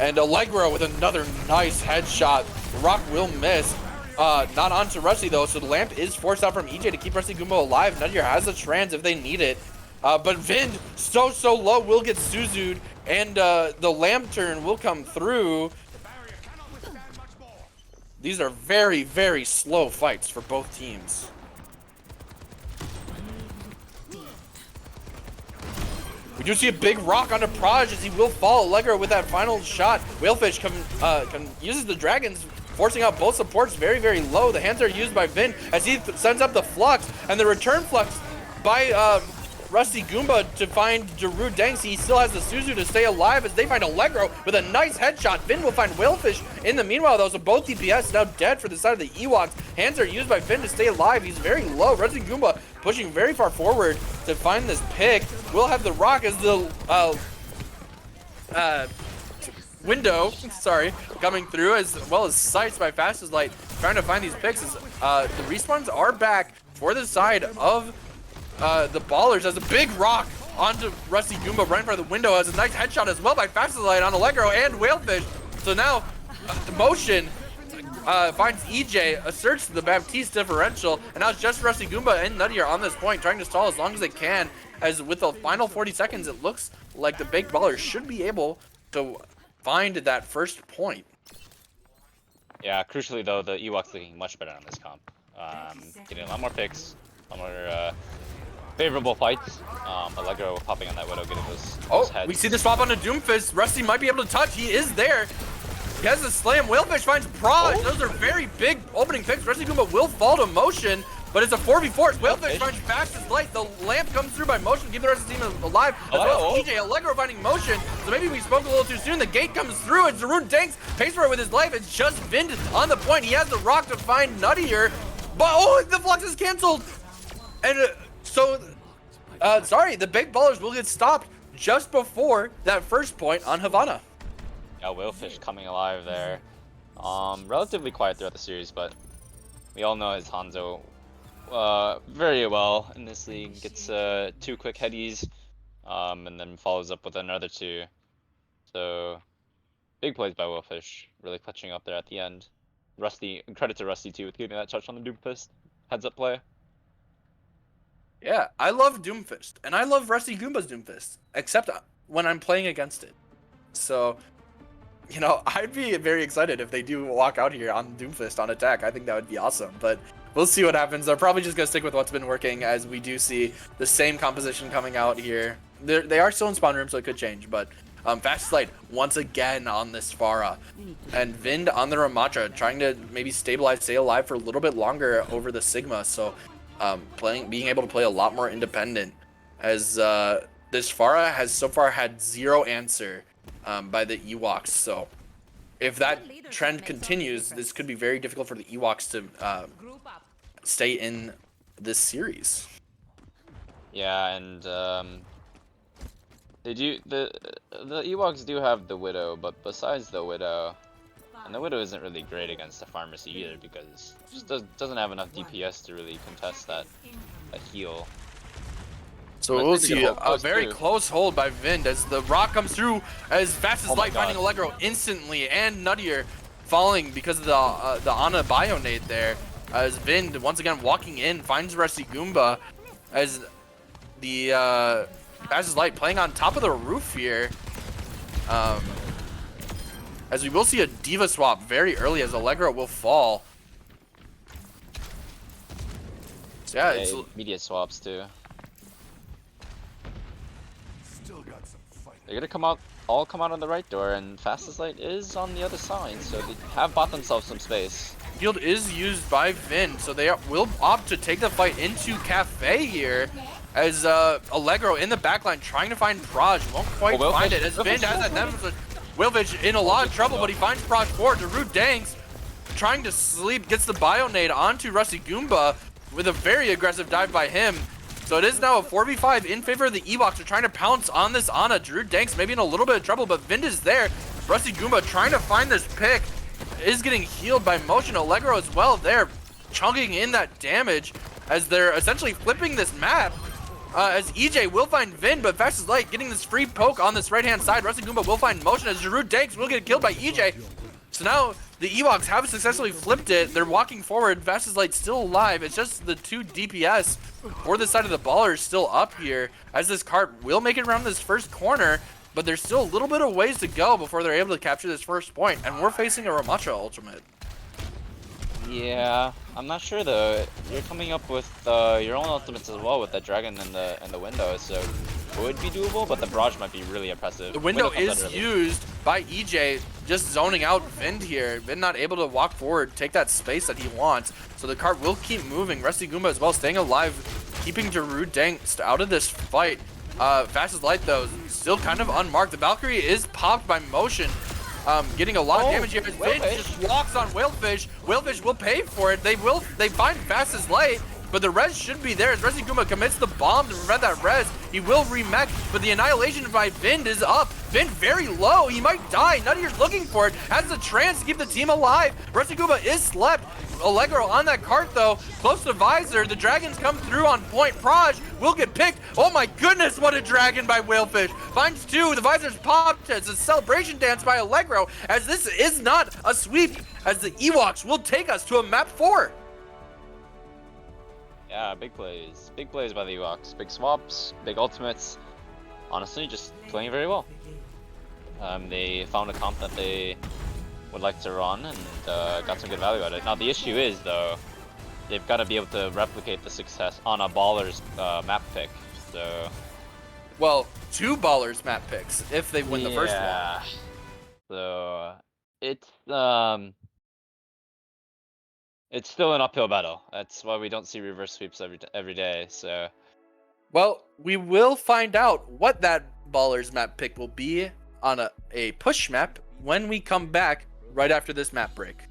And Allegro with another nice headshot. The rock will miss. Not onto Rusty though, so the lamp is forced out from EJ to keep Rusty Goomba alive. Nadir has a trans if they need it. But Vind, so low, will get Suzu'd, and the lamp turn will come through. These are very, very slow fights for both teams. We do see a big rock onto Praj, as he will fall. Allegro with that final shot. Whalefish uses the dragons, forcing out both supports very, very low. The hands are used by Vind as he sends up the Flux, and the return Flux by Rusty Goomba to find Darude Danks. He still has the Suzu to stay alive, as they find Allegro with a nice headshot. Vind will find Whalefish in the meanwhile though, so both DPS now dead for the side of the Ewoks. Hands are used by Vind to stay alive. He's very low. Rusty Goomba pushing very far forward to find this pick. We'll have the rock as the window, sorry, coming through, as well as sights by Fast as Light trying to find these picks. As the respawns are back for the side of the ballers, as a big rock onto Rusty Goomba right in front of the window, as a nice headshot as well by Fast as Light on Allegro and Whalefish. So now Motion finds EJ, asserts the Baptiste differential, and now it's just Rusty Goomba and Nadir on this point, trying to stall as long as they can, as with the final 40 seconds, it looks like the Baked Ballers should be able to find that first point. Yeah, crucially though, the Ewoks looking much better on this comp. Getting a lot more picks, a lot more favorable fights. Allegro popping on that Widow, getting those heads. We see the swap on a Doomfist. Rusty might be able to touch. He is there. He has a slam. Whalefish finds Praj. Those are very big opening picks. Rusty Goomba will fall to Motion, but it's a 4v4. Whalefish finds Fast as Light. The lamp comes through by Motion, keep the rest of the team alive. As well as EJ, Allegro finding Motion. So maybe we spoke a little too soon. The gate comes through, and Darude Danks pays for it with his life. It's just Vind on the point. He has the rock to find Nadir, but the Flux is canceled. And sorry, the Big Ballers will get stopped just before that first point on Havana. Yeah, Whalefish coming alive there. Relatively quiet throughout the series, but we all know his Hanzo very well in this league. Gets 2 quick headies, and then follows up with another 2. So big plays by Whalefish, really clutching up there at the end. Rusty, credit to Rusty too with getting that touch on the Doomfist heads up play. Yeah, I love Doomfist, and I love Rusty Goomba's Doomfist, except when I'm playing against it. So, you know, I'd be very excited if they do walk out here on Doomfist on attack. I think that would be awesome. But We'll see what happens. They're probably just gonna stick with what's been working, as we do see the same composition coming out here. They are still in spawn room, so it could change, but Fast Light once again on this Pharah. And Vind on the Ramattra, trying to maybe stabilize, stay alive for a little bit longer over the Sigma. So being able to play a lot more independent, as this Pharah has so far had zero answer by the Ewoks. So if that trend continues, this could be very difficult for the Ewoks to stay in this series. Yeah, and the Ewoks do have the Widow, but besides the Widow, and the Widow isn't really great against the Pharmacy either, because it just doesn't have enough DPS to really contest that heal. So we'll see a very close hold by Vind as the rock comes through as Fast as Light finding Allegro instantly, and Nuttier falling because of the Ana Bionade there. As Vind once again walking in finds Rusty Goomba as the Fast as Light playing on top of the roof here. As we will see a Diva swap very early as Allegro will fall. So yeah, it's immediate swaps too. They're gonna all come out on the right door, and Fast as Light is on the other side, so they have bought themselves some space. Shield is used by Vind, so they will opt to take the fight into Cafe here, as Allegro in the backline trying to find Praj, won't quite find it, as Vind has that Nemesis. Willvich in a lot of trouble, but he finds Praj forward. Darude Danks trying to sleep, gets the Bionade onto Rusty Goomba with a very aggressive dive by him. So it is now a 4v5 in favor of the Ewoks. They're trying to pounce on this Ana. Darude Danks maybe in a little bit of trouble, but Vind is there. Rusty Goomba trying to find this pick, is getting healed by motion. Allegro as well there, chunking in that damage as they're essentially flipping this map. As EJ will find Vind, but Fast as Light getting this free poke on this right-hand side. Rusty Goomba will find motion as Darude Danks will get killed by EJ. So now the Ewoks have successfully flipped it. They're walking forward. Fast as Light still alive. It's just the 2 DPS for the side of the Ballers still up here, as this cart will make it around this first corner, but there's still a little bit of ways to go before they're able to capture this first point, and we're facing a Ramattra ultimate. Yeah, I'm not sure though. You're coming up with your own ultimates as well with the dragon and the window, so it would be doable, but the barrage might be really impressive. The window is used by EJ, just zoning out Vind here. Vind not able to walk forward, take that space that he wants, so the cart will keep moving. Rusty Goomba as well staying alive, keeping Darude Danks out of this fight. Fast as Light though, still kind of unmarked. The Valkyrie is popped by motion. Getting a lot of damage here. Vind just walks on Whalefish. Whalefish will pay for it. They find Fast as Light, but the res should be there as Rusty Goomba commits the bomb to prevent that res. He will remech, but the annihilation by Vind is up. Vind very low. He might die. Nuttier's looking for it. Has the trance to keep the team alive. Rusty Goomba is slept. Allegro on that cart though, close to Visor. The dragons come through on point. Praj will get picked. Oh my goodness, what a dragon by Whalefish. Finds 2. The Visor's popped. It's a celebration dance by Allegro, as this is not a sweep, as the Ewoks will take us to a map 4. Yeah, big plays. Big plays by the Ewoks. Big swaps, big ultimates. Honestly, just playing very well. They found a comp that they would like to run and got some good value out of it. Now the issue is though, they've got to be able to replicate the success on a Ballers map pick. So, well, 2 Ballers map picks if they win the first one. So it's still an uphill battle. That's why we don't see reverse sweeps every day. So, well, we will find out what that Ballers map pick will be on a push map when we come back right after this map break.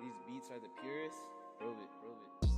These beats are the purest. Prove it, prove it.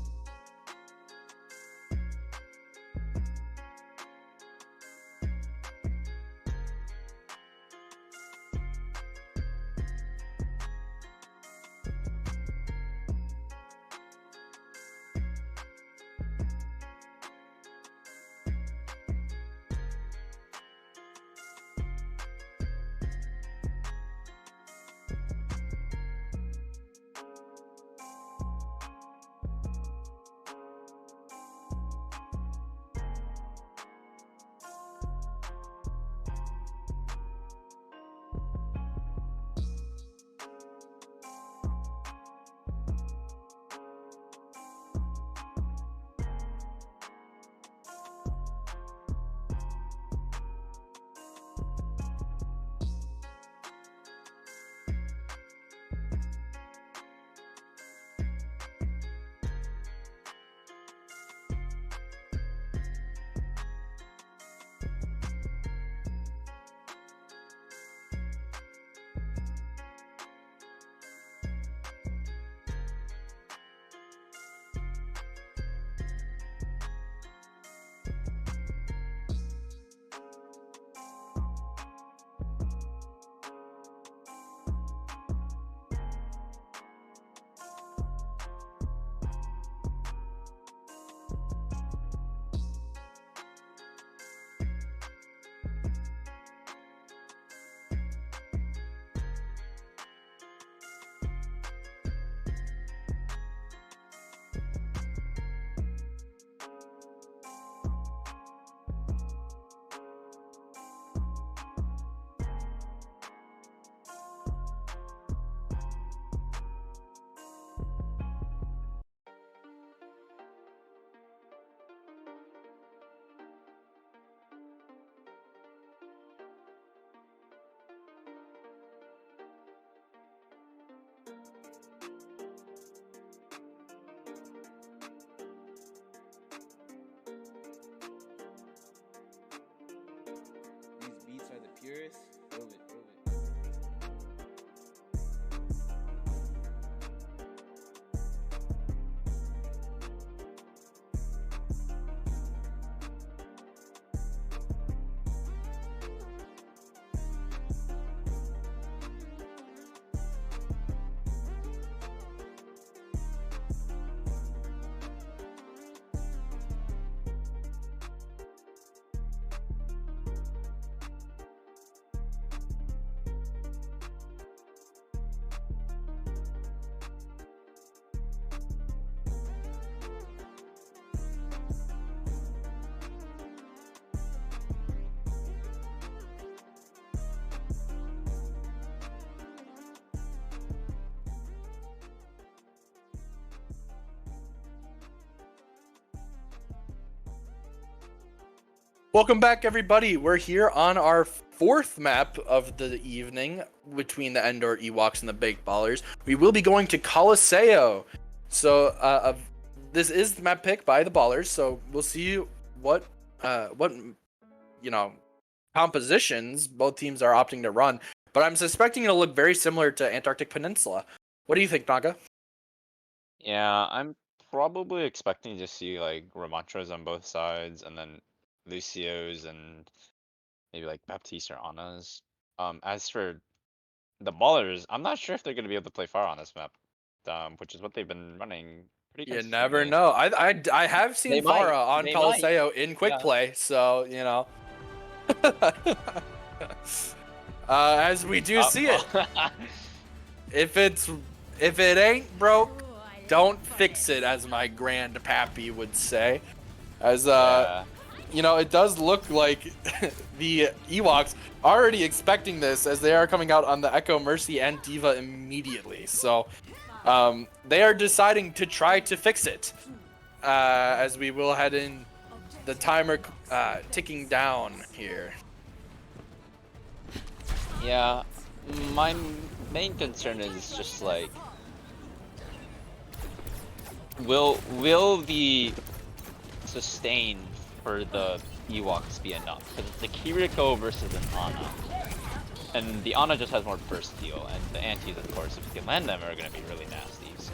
These beats are the purest. Prove it, prove it. Welcome back, everybody. We're here on our fourth map of the evening between the Endor Ewoks and the Baked Ballers. We will be going to Colosseo. So this is the map pick by the Ballers. So we'll see what compositions both teams are opting to run. But I'm suspecting it'll look very similar to Antarctic Peninsula. What do you think, Naga? Yeah, I'm probably expecting to see like Ramantras on both sides, and then Lucio's and maybe like Baptiste or Anna's. As for the Ballers, I'm not sure if they're gonna be able to play far on this map, which is what they've been running pretty You never consistently. know. I have seen They might. Farah on They Colosseo in quick Yeah. play, so you know. As we do see it. If it ain't broke, don't fix it, as my grandpappy would say. As Yeah. you know, it does look like the Ewoks are already expecting this, as they are coming out on the Echo, Mercy, and Diva immediately. So they are deciding to try to fix it. As we will head in the timer ticking down here. Yeah, my main concern is just like, will the sustain for the Ewoks be enough? Because it's a Kiriko versus an Ana. And the Ana just has more burst heal, and the antis, of course, if you can land them, are going to be really nasty. So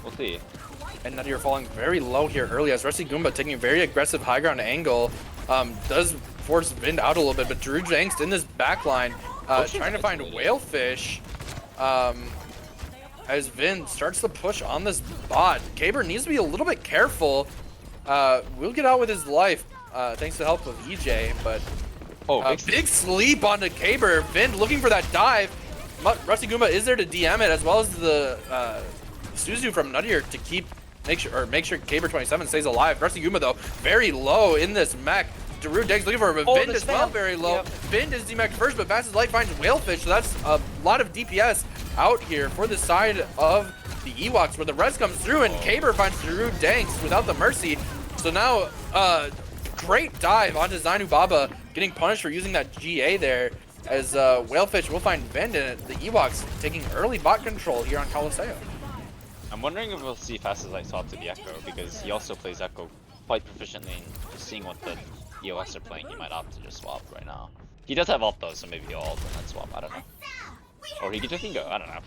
we'll see. And Nadir falling very low here early as Rusty Goomba taking a very aggressive high ground angle. Does force Vind out a little bit, but Drew Angst in this backline trying to find Whalefish. As Vind starts the push on this bot. Caber needs to be a little bit careful. Will get out with his life thanks to the help of EJ, but big sleep onto Caber. Vind looking for that dive. Rusty Goomba is there to DM it, as well as the Suzu from Nadir to make sure Caber 27 stays alive. Rusty Goomba though very low in this mech. Daru Deg's looking for him, but Vind as well very low. Yep. Vind is DMAC first, but Fastest Light finds Whalefish, so that's a lot of DPS out here for the side of the Ewoks, where the res comes through and Caber finds Daru Danks without the mercy. So now, great dive onto Zainu Baba, getting punished for using that GA there, as Whalefish will find Vind in it. The Ewoks taking early bot control here on Colosseo. I'm wondering if we'll see Fastest Light swap to the Echo, because he also plays Echo quite proficiently, and just seeing what the EOS are playing, he might opt to just swap right now. He does have ult though, so maybe he'll ult and then swap, I don't know. Or he could just go, I don't know.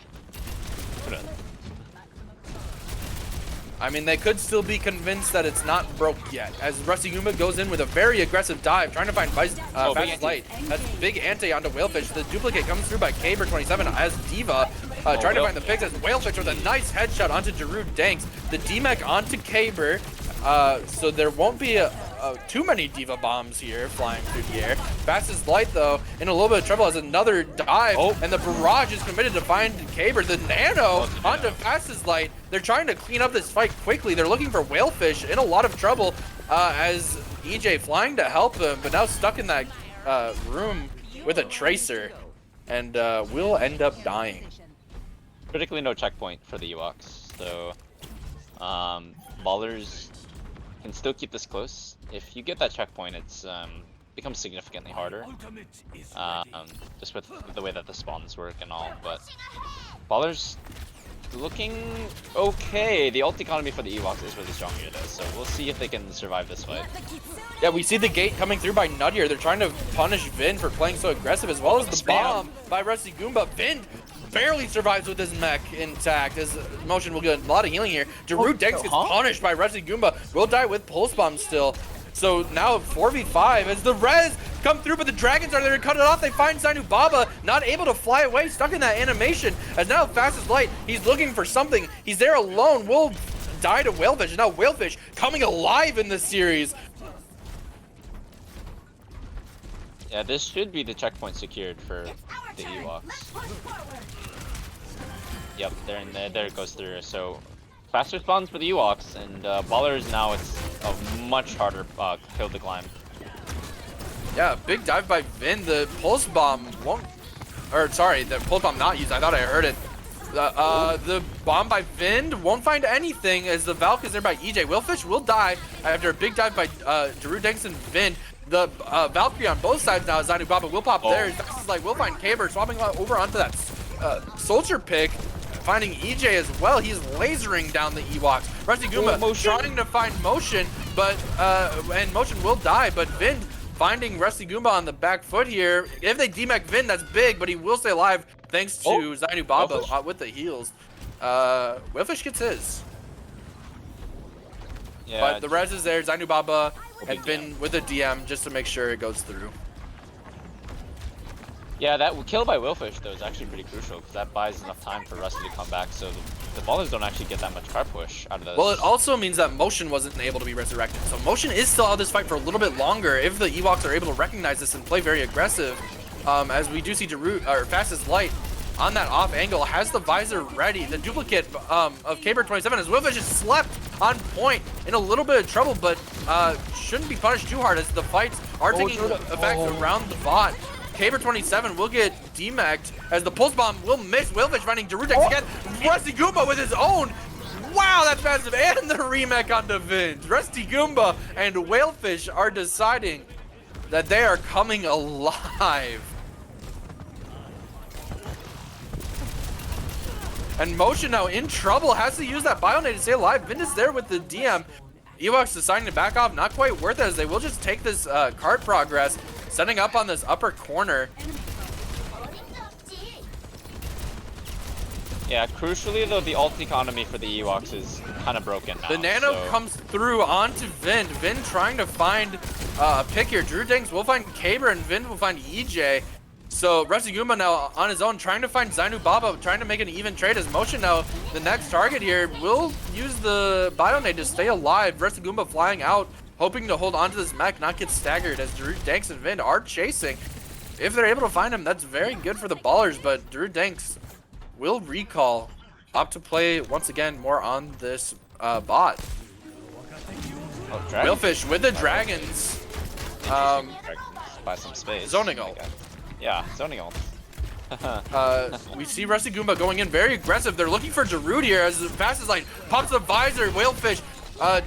Couldn't. I mean, they could still be convinced that it's not broke yet, as Rusty Goomba goes in with a very aggressive dive, trying to find Fastest Light. That's big ante onto Whalefish. The duplicate comes through by Caber 27 as Diva, trying to find the picks as Whalefish with a nice headshot onto Daru Danks. The DMAC onto Caber, so there won't be too many Diva bombs here flying through the air. Fastest Light though in a little bit of trouble as another dive, and the barrage is committed to find Caber. The nano onto Fastest Light. They're trying to clean up this fight quickly. They're looking for Whalefish in a lot of trouble as EJ flying to help them, but now stuck in that room with a Tracer, and will end up dying. Critically no checkpoint for the Ewoks, so Ballers can still keep this close. If you get that checkpoint, it's becomes significantly harder, just with the way that the spawns work and all. But Ballers looking okay. The ult economy for the Ewoks is really strong here though, so we'll see if they can survive this fight. Yeah, we see the gate coming through by Nadir. They're trying to punish Vind for playing so aggressive, as well as the bomb by Rusty Goomba. Vind barely survives with his mech intact, as Motion will get a lot of healing here. Daru Dex gets punished by Rusty Goomba. Will die with Pulse Bomb still. So now 4v5 as the res come through, but the dragons are there to cut it off. They find Zainu Baba, not able to fly away, stuck in that animation. As now Fastest Light, he's looking for something. He's there alone. Will die to Whalefish. And now Whalefish coming alive in this series. Yeah, this should be the checkpoint secured for the Ewoks. Yep, they're in there. There it goes through. So faster spawns for the Ewoks, and Ballers now it's a much harder hill to climb. Yeah, big dive by Vind. The Pulse Bomb won't, or sorry, the Pulse Bomb not used. I thought I heard it. The bomb by Vind won't find anything as the Valk is there by EJ. Whalefish will die after a big dive by Daru Danks and Vind. The Valkyrie on both sides now. Zainu Baba will pop there. Fastest Light will find Caber, swapping over onto that soldier pick, finding EJ as well. He's lasering down the Ewoks. Rusty Goomba trying to find Motion, but and Motion will die, but Vind finding Rusty Goomba on the back foot here. If they DMAC Vind, that's big, but he will stay alive thanks to Zainu Baba with the heals. Whalefish gets his. Yeah, but the res is there. Zainu Baba had been with a DM just to make sure it goes through. Yeah, that kill by Whalefish though is actually pretty crucial, because that buys enough time for Rusty to come back, so the Ballers don't actually get that much car push out of this. Well, it also means that Motion wasn't able to be resurrected, so Motion is still out of this fight for a little bit longer if the Ewoks are able to recognize this and play very aggressive. As we do see Fastest Light on that off angle, has the visor ready. The duplicate of Caber 27 as Whalefish is slept on point, in a little bit of trouble, but shouldn't be punished too hard as the fights are taking effect around the bot. Caber 27 will get DMAC'd as the Pulse Bomb will miss. Whalefish finding Daru Danks again. Rusty Goomba with his own. Wow, that's massive. And the remake onto Vind. Rusty Goomba and Whalefish are deciding that they are coming alive. And Motion now in trouble, has to use that Bionade to stay alive. Vind is there with the DM. Ewoks deciding to back off, not quite worth it, as they will just take this card progress, setting up on this upper corner. Yeah, crucially though, the ult economy for the Ewoks is kind of broken now. The nano so- comes through onto Vin. Vin trying to find a pick here. Drew Danks will find Caber and Vin will find EJ. So Restiguma now on his own, trying to find Zainu Baba, trying to make an even trade as Motion now. The next target here will use the Bionade to stay alive. Restiguma flying out, hoping to hold onto this mech, not get staggered as Drew Danks and Vin are chasing. If they're able to find him, that's very good for the Ballers, but Drew Danks will recall, opt to play once again more on this bot. Oh, dragon. Whalefish with the dragons. Buy some space. Zoning Oh my ult. God. Yeah, zoning ult. We see Rusty Goomba going in very aggressive. They're looking for Darude here as fast as like pops the visor. Whalefish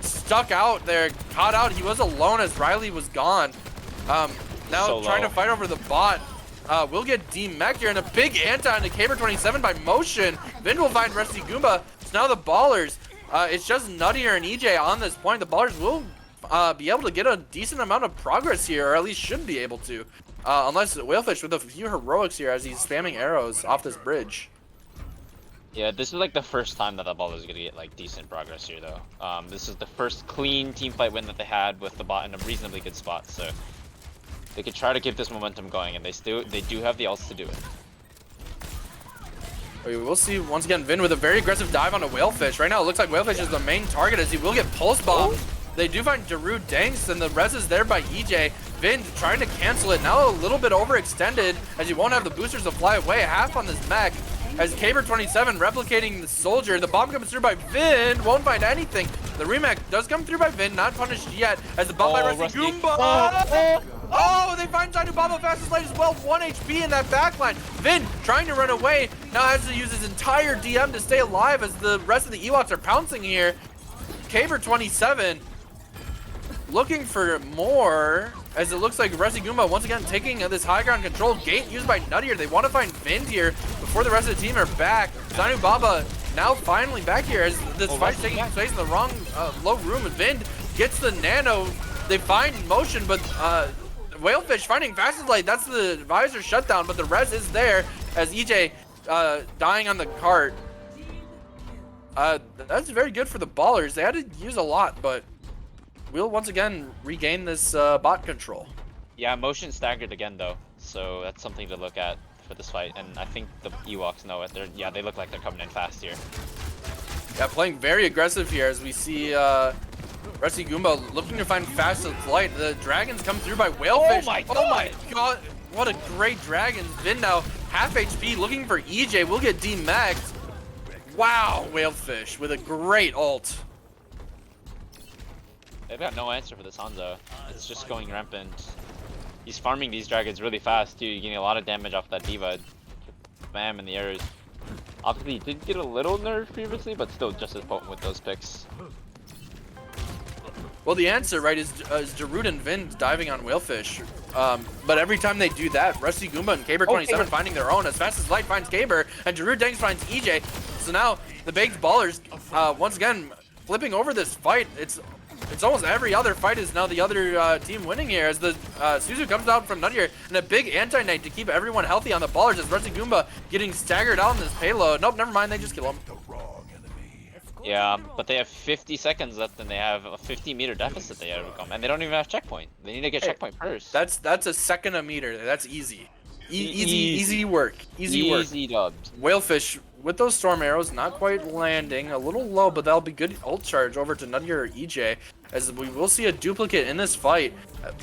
stuck out there, caught out. He was alone as Riley was gone. Now So trying low. to fight over the bot. We'll get D-Mech here and a big anti into Caber 27 by Motion. Vin will find Rusty Goomba. So now the Ballers. It's just Nuttier and EJ on this point. The Ballers will be able to get a decent amount of progress here, or at least should be able to. Unless Whalefish with a few heroics here as he's spamming arrows off this bridge. Yeah, this is like the first time that the ball is gonna get like decent progress here though. This is the first clean team fight win that they had with the bot in a reasonably good spot, so they could try to keep this momentum going, and they do have the ults to do it. We will see once again Vin with a very aggressive dive on a Whalefish. Right now it looks like Whalefish is the main target as he will get pulse bombed. They do find Darude Danks and the res is there by EJ. Vin trying to cancel it. Now a little bit overextended as he won't have the boosters to fly away. Half on this mech as Caber 27 replicating the soldier. The bomb comes through by Vin. Won't find anything. The remake does come through by Vin. Not punished yet as the bomb by Rusty Goomba. Oh, they find Zainu Baba fastest light as well. 1 HP in that backline. Vin trying to run away. Now has to use his entire DM to stay alive as the rest of the Ewoks are pouncing here. Caber 27 looking for more as it looks like Restiguma once again taking this high ground control. Gate used by Nuttier. They want to find Vin here before the rest of the team are back. Zainu Baba now finally back here as this fight taking place in the wrong low room. And Vin gets the nano. They find Motion, but Whalefish finding fastest light. That's the visor shutdown, but the res is there as EJ dying on the cart. That's very good for the Ballers. They had to use a lot, but we'll once again regain this bot control. Yeah, Motion staggered again though, so that's something to look at for this fight, and I think the Ewoks know it. They look like they're coming in fast here. Yeah, playing very aggressive here as we see Rusty Goomba looking to find fastest light. The dragons come through by Whalefish. Oh my god, what a great dragon. Vin now half HP looking for EJ. We'll get D-Maxed. Wow, Whalefish with a great ult. They've got no answer for this Hanzo. It's just going rampant. He's farming these dragons really fast too. You're getting a lot of damage off that D.Va. Spam in the areas. Obviously, he did get a little nerfed previously, but still just as potent with those picks. Well, the answer, right, is Darude and Vin diving on Whalefish. But every time they do that, Rusty Goomba and Caber 27 finding their own. As fast as light finds Caber, and Darude Danks finds EJ. So now the Baked Ballers, once again, flipping over this fight. It's almost every other fight is now the other team winning here as the Suzu comes out from Nuttier and a big anti-knight to keep everyone healthy on the Ballers as Rusty Goomba getting staggered out in this payload. Nope, never mind, they just kill him. Yeah, but they have 50 seconds left and they have a 50-meter deficit they have to come, and they don't even have checkpoint. They need to get checkpoint first. That's a second a meter. That's easy. Easy work. Easy work. Easy dubs. Whalefish with those storm arrows not quite landing, a little low, but that'll be good ult charge over to Nuttier or EJ as we will see a duplicate in this fight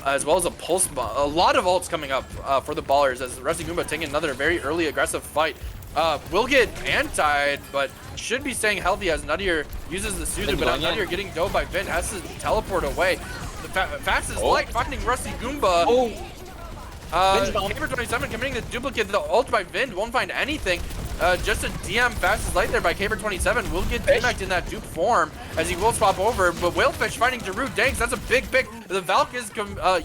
as well as a pulse bomb. A lot of ults coming up for the Ballers as Rusty Goomba taking another very early aggressive fight. Will get antied, but should be staying healthy as Nuttier uses the Suzu, but now Nuttier getting dove by Vin has to teleport away. The fastest light finding Rusty Goomba. Caber 27 committing the duplicate. The ult by Vin won't find anything. Just a DM fastest light there by Caber 27 will get D-Maxed in that dupe form as he will swap over. But Whalefish finding Darude Danks. That's a big pick. The Valk is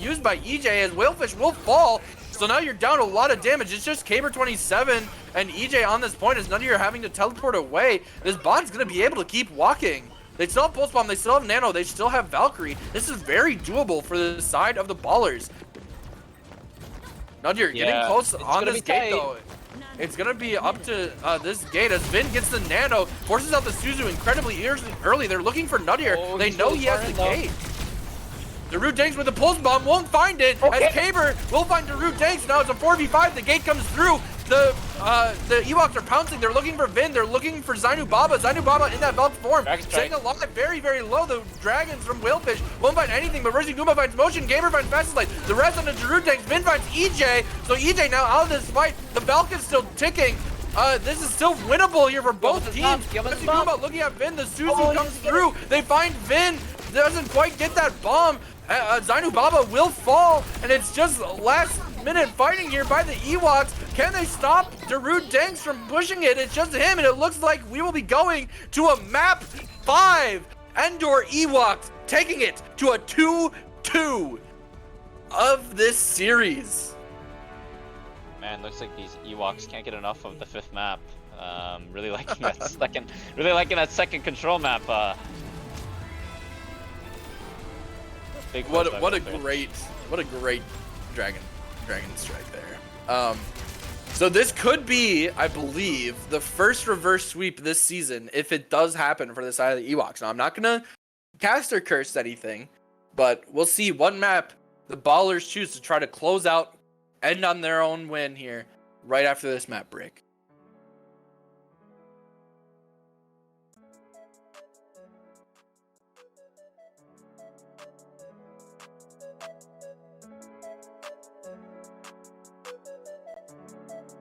used by EJ as Whalefish will fall. So now you're down a lot of damage. It's just Caber 27 and EJ on this point as none of you are having to teleport away. This bot's going to be able to keep walking. They still have Pulse Bomb. They still have Nano. They still have Valkyrie. This is very doable for the side of the Ballers. Nudger getting close on this gate though. It's gonna be up to this gate as Vin gets the nano, forces out the Suzu incredibly early. They're looking for Nuttier. Oh, They he's know really he has far the in, though. gate. Darude Danks with the pulse bomb won't find it, as Caber will find Darude Danks. Now it's a 4v5. The gate comes through. The Ewoks are pouncing. They're looking for Vin. They're looking for Zainu Baba. Zainu Baba in that belt form, staying alive very, very low. The dragons from Whalefish won't find anything, but Mercy Guma finds motion. Gamer finds fastest light. The rest on the Darude Danks. Vin finds EJ. So EJ now out of this fight. The Valken's still ticking. This is still winnable here for both teams. Mercy Guma looking at Vin. The Suzu comes through. They find Vin. Doesn't quite get that bomb. Zainu Baba will fall, and it's just last minute fighting here by the Ewoks. Can they stop Darude Danks from pushing it? It's just him, and it looks like we will be going to a map 5. Endor Ewoks taking it to a 2-2 of this series. Man, looks like these Ewoks can't get enough of the 5th map. Really liking that second control map. What a great dragon strike there. So this could be, I believe, the first reverse sweep this season if it does happen for the side of the Ewoks. Now I'm not gonna cast or curse anything, but we'll see what map the Ballers choose to try to close out, end on their own win here right after this map break.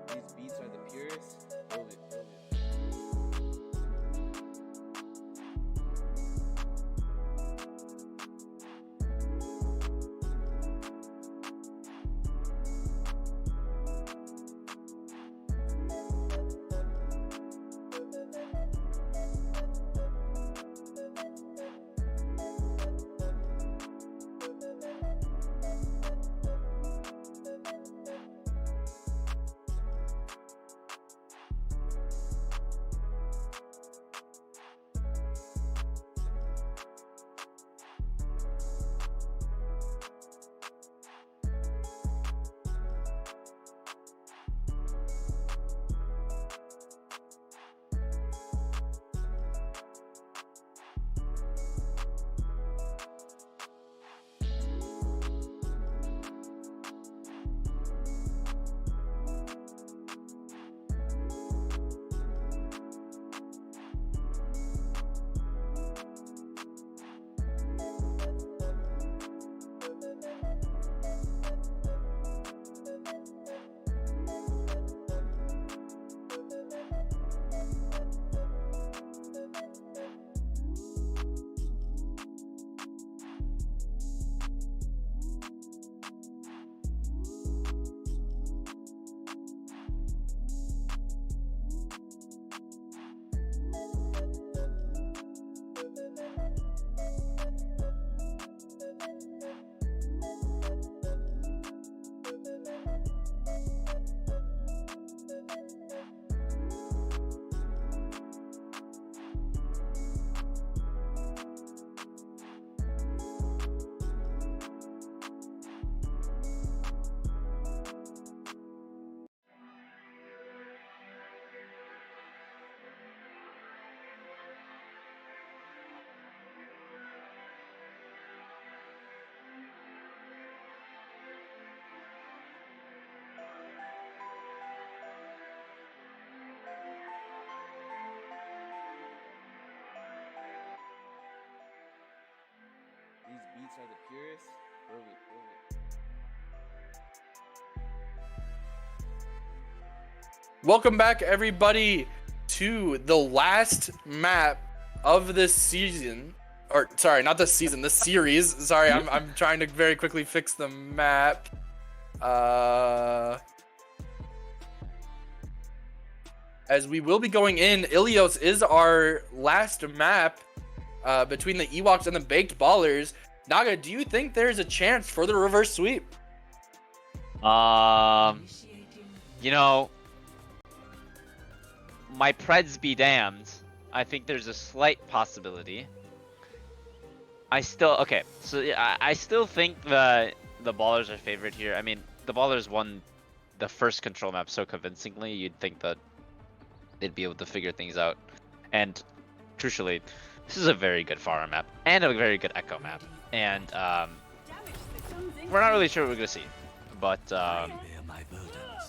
These beats are the purest. Feel it, feel it. These beats are the purest. Feel it, feel it. Welcome back, everybody, to the last map of this season. Or, sorry, not this season, this series. Sorry, I'm trying to very quickly fix the map. As we will be going in, Ilios is our last map between the Ewoks and the Baked Ballers. Naga, do you think there's a chance for the reverse sweep? You know, my Preds be damned. I think there's a slight possibility. I still think that the Ballers are favored here. I mean, the Ballers won the first control map so convincingly, you'd think that they'd be able to figure things out. And crucially, this is a very good farm map and a very good echo map. And we're not really sure what we're gonna see, but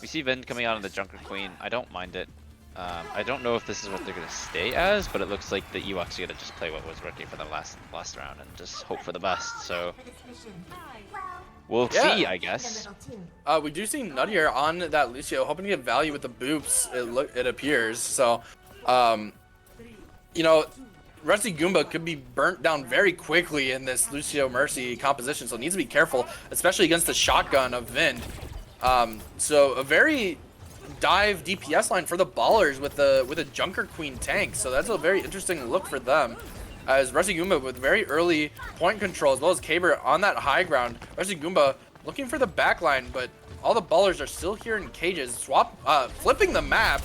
we see Vind coming out on the Junker Queen. I don't mind it. I don't know if this is what they're gonna stay as, but it looks like the Ewoks are gonna just play what was working for them last round and just hope for the best. So we'll see, I guess. We do see Nuttier on that Lucio, hoping to get value with the boops. It appears so. You know, Rusty Goomba could be burnt down very quickly in this Lucio Mercy composition, so needs to be careful, especially against the shotgun of Vind. So a very dive DPS line for the Ballers with a Junker Queen tank, so that's a very interesting look for them. As Rusty Goomba with very early point control, as well as Caber on that high ground. Rusty Goomba looking for the back line, but all the Ballers are still here in cages. Flipping the map,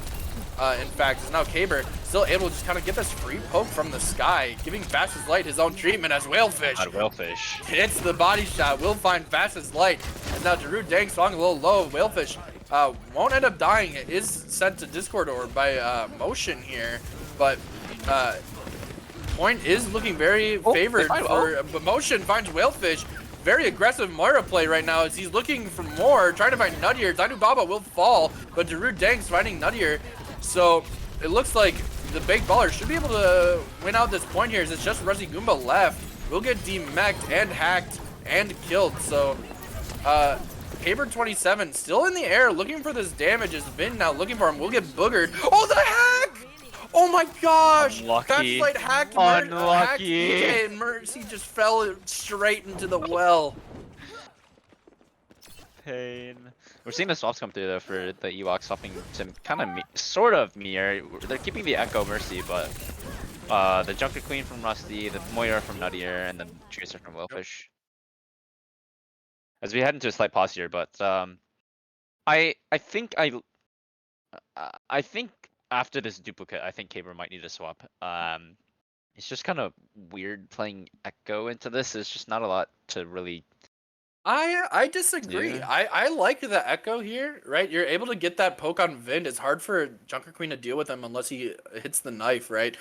in fact, is now Caber still able to just kind of get this free poke from the sky, giving Fast as Light his own treatment as Whalefish. Hits the body shot, will find Fast as Light. And now Darude Dang swung a little low. Whalefish won't end up dying. It is sent to Discord Orb by Motion here, but point is looking very favored for Motion. Finds Whalefish. Very aggressive Moira play right now as he's looking for more, trying to find Nuttier. Zainu Baba will fall, but Darude Dang's finding Nuttier. So it looks like the big Baller should be able to win out this point here, as it's just Rusty Goomba left. Will get demech'd and hacked and killed. So Caber 27 still in the air looking for this damage, as Vin now looking for him. Will get boogered. Oh, the hack! Oh my gosh! Unlucky. That's like hacked. Unlucky. And Mercy just fell straight into the well. Pain. We're seeing the swaps come through though for the Ewoks, swapping to kind of sort of mirror. They're keeping the Echo Mercy, but the Junker Queen from Rusty, the Moira from Nuttier, and the Tracer from Whalefish. As we head into a slight pause here, but I think after this duplicate, I think Caber might need a swap. It's just kind of weird playing Echo into this. There's just not a lot to really. I disagree. Yeah. I like the Echo here, right? You're able to get that poke on Vind. It's hard for Junker Queen to deal with him unless he hits the knife, right?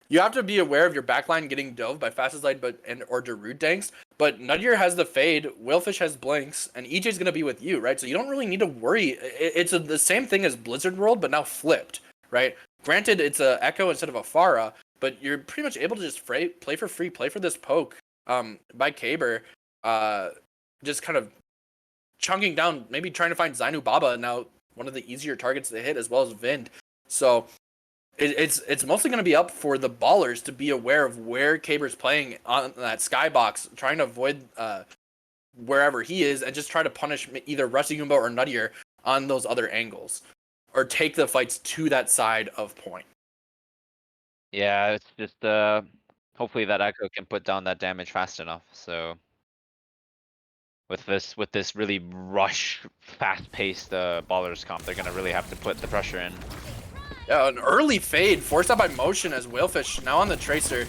You have to be aware of your backline getting dove by Fastest Light or Darude Danks, but Nuttier has the fade, Whalefish has blinks, and EJ's gonna be with you, right? So you don't really need to worry. It's the same thing as Blizzard World, but now flipped, right? Granted, it's a Echo instead of a Pharah, but you're pretty much able to just play for free, play for this poke by Caber, just kind of chunking down, maybe trying to find Zainu Baba, now one of the easier targets to hit, as well as Vind. So it's mostly going to be up for the Ballers to be aware of where Caber's playing on that skybox, trying to avoid wherever he is, and just try to punish either Rusty Goomba or Nuttier on those other angles, or take the fights to that side of point. Yeah, it's just hopefully that Echo can put down that damage fast enough. So with this really rush, fast-paced Ballers comp, they're gonna really have to put the pressure in. Yeah, an early fade forced out by Motion as Whalefish now on the Tracer,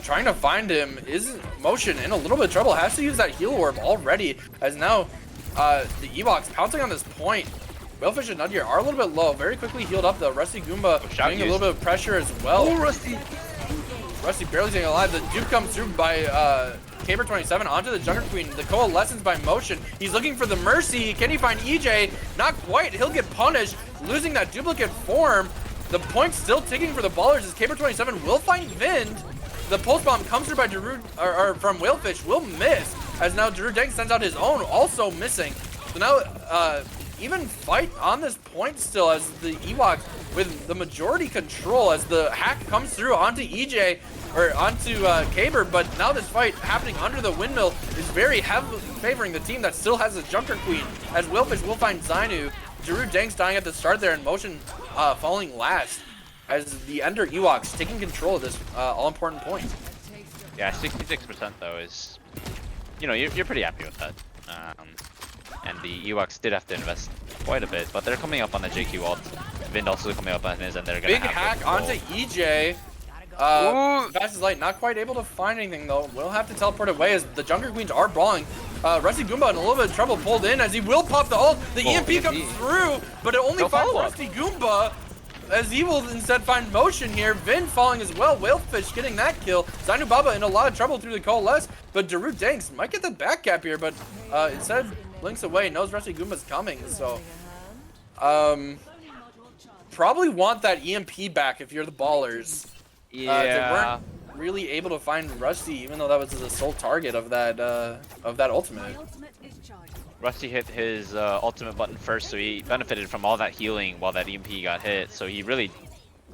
trying to find him. Is Motion in a little bit of trouble? Has to use that heal orb already, as now the Ewoks pouncing on this point. Whalefish and Nuttier are a little bit low. Very quickly healed up. The Rusty Goomba doing a little bit of pressure as well. Oh, Rusty! Rusty barely staying alive. The dupe comes through by Caber 27 onto the Junker Queen. The Coalescence by Motion. He's looking for the Mercy. Can he find EJ? Not quite. He'll get punished, losing that duplicate form. The point's still ticking for the Ballers as Caber 27 will find Vind. The pulse bomb comes through by Darude, or from Whalefish, will miss, as now Darude Dang sends out his own, also missing. So now even fight on this point still, as the Ewoks with the majority control, as the hack comes through onto EJ, or onto Caber, but now this fight happening under the windmill is very heavily favoring the team that still has a Junker Queen, as Whalefish will find Zainu. Darude Dang's dying at the start there, and Motion falling last, as the Endor Ewoks taking control of this all-important point. Yeah, 66% though is, you know, you're pretty happy with that. And the Ewoks did have to invest quite a bit, but they're coming up on the JQ ult. Vind also coming up on his, and they're gonna big hack onto EJ. Fast as Light not quite able to find anything though. Will have to teleport away, as the Junker Queens are brawling. Rusty Goomba in a little bit of trouble, pulled in as he will pop the ult. The EMP comes through, but it only finds Rusty Goomba as he will instead find motion here. Vin falling as well. Whalefish getting that kill. Zainu Baba in a lot of trouble through the coalesce, but Darude Danks might get the back cap here, but instead blinks away, knows Rusty Goomba's coming, so probably want that EMP back if you're the ballers. They weren't really able to find Rusty, even though that was the sole target of that ultimate. Rusty hit his ultimate button first, so he benefited from all that healing while that EMP got hit, so he really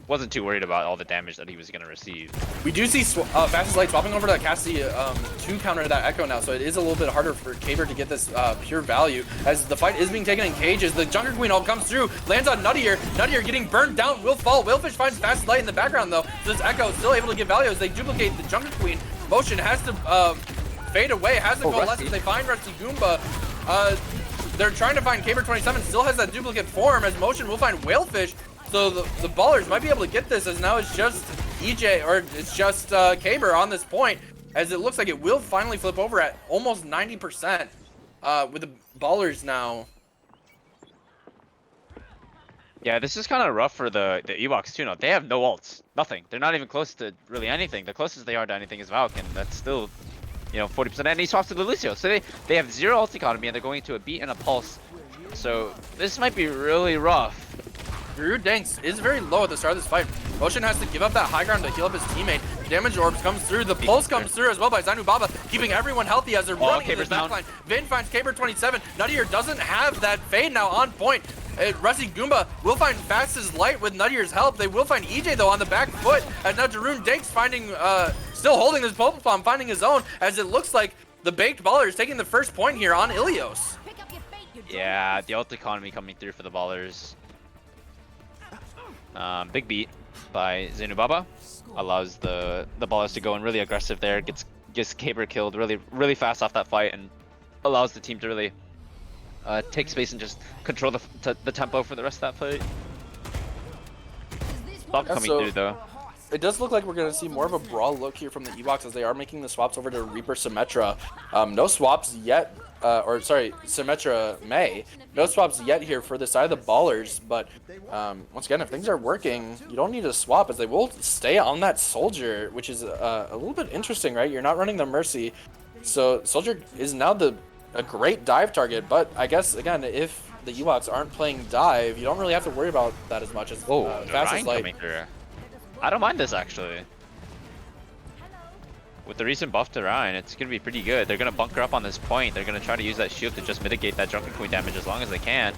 wasn't too worried about all the damage that he was going to receive. We do see Fastest Light swapping over to Cassie to counter that Echo now, so it is a little bit harder for Caber to get this pure value as the fight is being taken in cages. The Junker Queen all comes through, lands on Nuttier. Nuttier getting burned down, will fall. Whalefish finds Fastest Light in the background though, so this Echo is still able to get value as they duplicate the Junker Queen. Motion has to fade away, has to coalesce as they find Rusty Goomba. They're trying to find Caber 27, still has that duplicate form as Motion will find Whalefish. So the ballers might be able to get this as now it's just EJ, or it's just Caber on this point, as it looks like it will finally flip over at almost 90% with the ballers now. Yeah, this is kind of rough for the Ewoks too. No, they have no ults, nothing. They're not even close to really anything. The closest they are to anything is Valk, and that's still, 40%. And he swaps to the Lucio, so they have 0 ult economy, and they're going to a beat and a pulse. So this might be really rough. Darude Danks is very low at the start of this fight. Motion has to give up that high ground to heal up his teammate. Damage orbs comes through. The pulse comes through as well by Zainu Baba, keeping everyone healthy as they're running into the backline. Vin finds Caber 27. Nuttier doesn't have that fade now on point. Rusty Goomba will find Fastest Light with Nuttier's help. They will find EJ though on the back foot, as now Darude Danks finding, still holding this pulse bomb, finding his own, as it looks like the Baked Baller is taking the first point here on Ilios. Yeah, the ult economy coming through for the ballers. Big beat by Zainu Baba allows the ballers to go in really aggressive there, gets Caber killed really fast off that fight, and allows the team to really take space and just control the tempo for the rest of that fight. Stop coming through though. It does look like we're going to see more of a brawl look here from the Ewoks as they are making the swaps over to Reaper Symmetra. No swaps yet, Symmetra May. No swaps yet here for the side of the ballers, but once again, if things are working, you don't need to swap as they will stay on that Soldier, which is a little bit interesting, right? You're not running the Mercy, so Soldier is now a great dive target, but I guess, again, if the Ewoks aren't playing dive, you don't really have to worry about that as much as Fastest Light. I don't mind this actually. With the recent buff to Ryan, it's going to be pretty good. They're going to bunker up on this point. They're going to try to use that shield to just mitigate that Drunken Queen damage as long as they can.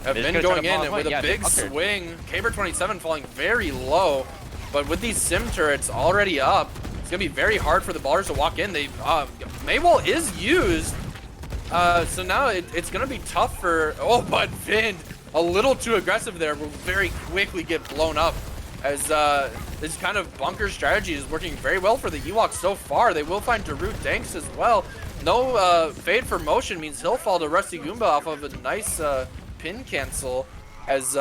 Have been going in with a big swing. Caber 27 falling very low, but with these sim turrets already up, it's going to be very hard for the ballers to walk in. Maywall is used, so now it's going to be tough for... Oh, but Vin, a little too aggressive there, will very quickly get blown up. As this kind of bunker strategy is working very well for the Ewoks so far. They will find Darude Danks as well. No fade for Motion means he'll fall to Rusty Goomba off of a nice pin cancel, as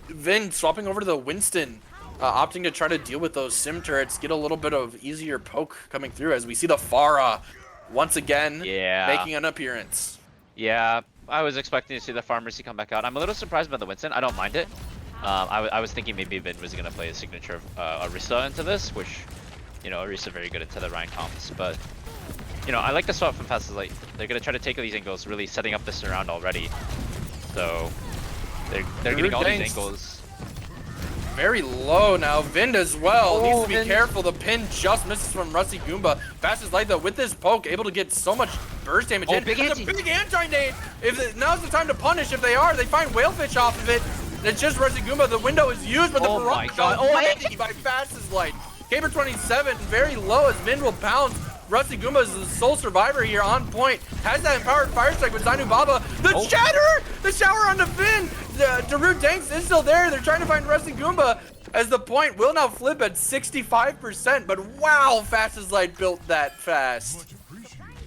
Vin swapping over to the Winston, opting to try to deal with those sim turrets, get a little bit of easier poke coming through as we see the Pharah once again making an appearance. Yeah, I was expecting to see the Pharmacy come back out. I'm a little surprised by the Winston. I don't mind it. I was thinking maybe Vin was going to play a signature of Orisa into this, which, Orisa very good into the Ryan comps, but, I like the swap from Fastest Light. They're going to try to take all these angles, really setting up the surround already. So, they're getting all these angles. Very low now. Vind as well needs to be careful. The pin just misses from Rusty Goomba. Fastest Light though with this poke able to get so much burst damage in. Big anti-nade. Now's the time to punish. If they find Whalefish off of it. It's just Rusty Goomba. The window is used, but the barrage ready by Fastest Light. Caber 27 very low as Vind will bounce. Rusty Goomba is the sole survivor here on point. Has that empowered fire strike with Zainu Baba. The shatter! The shower on the Vin! Darude Danks is still there. They're trying to find Rusty Goomba as the point will now flip at 65%. But wow, Fastest Light built that fast.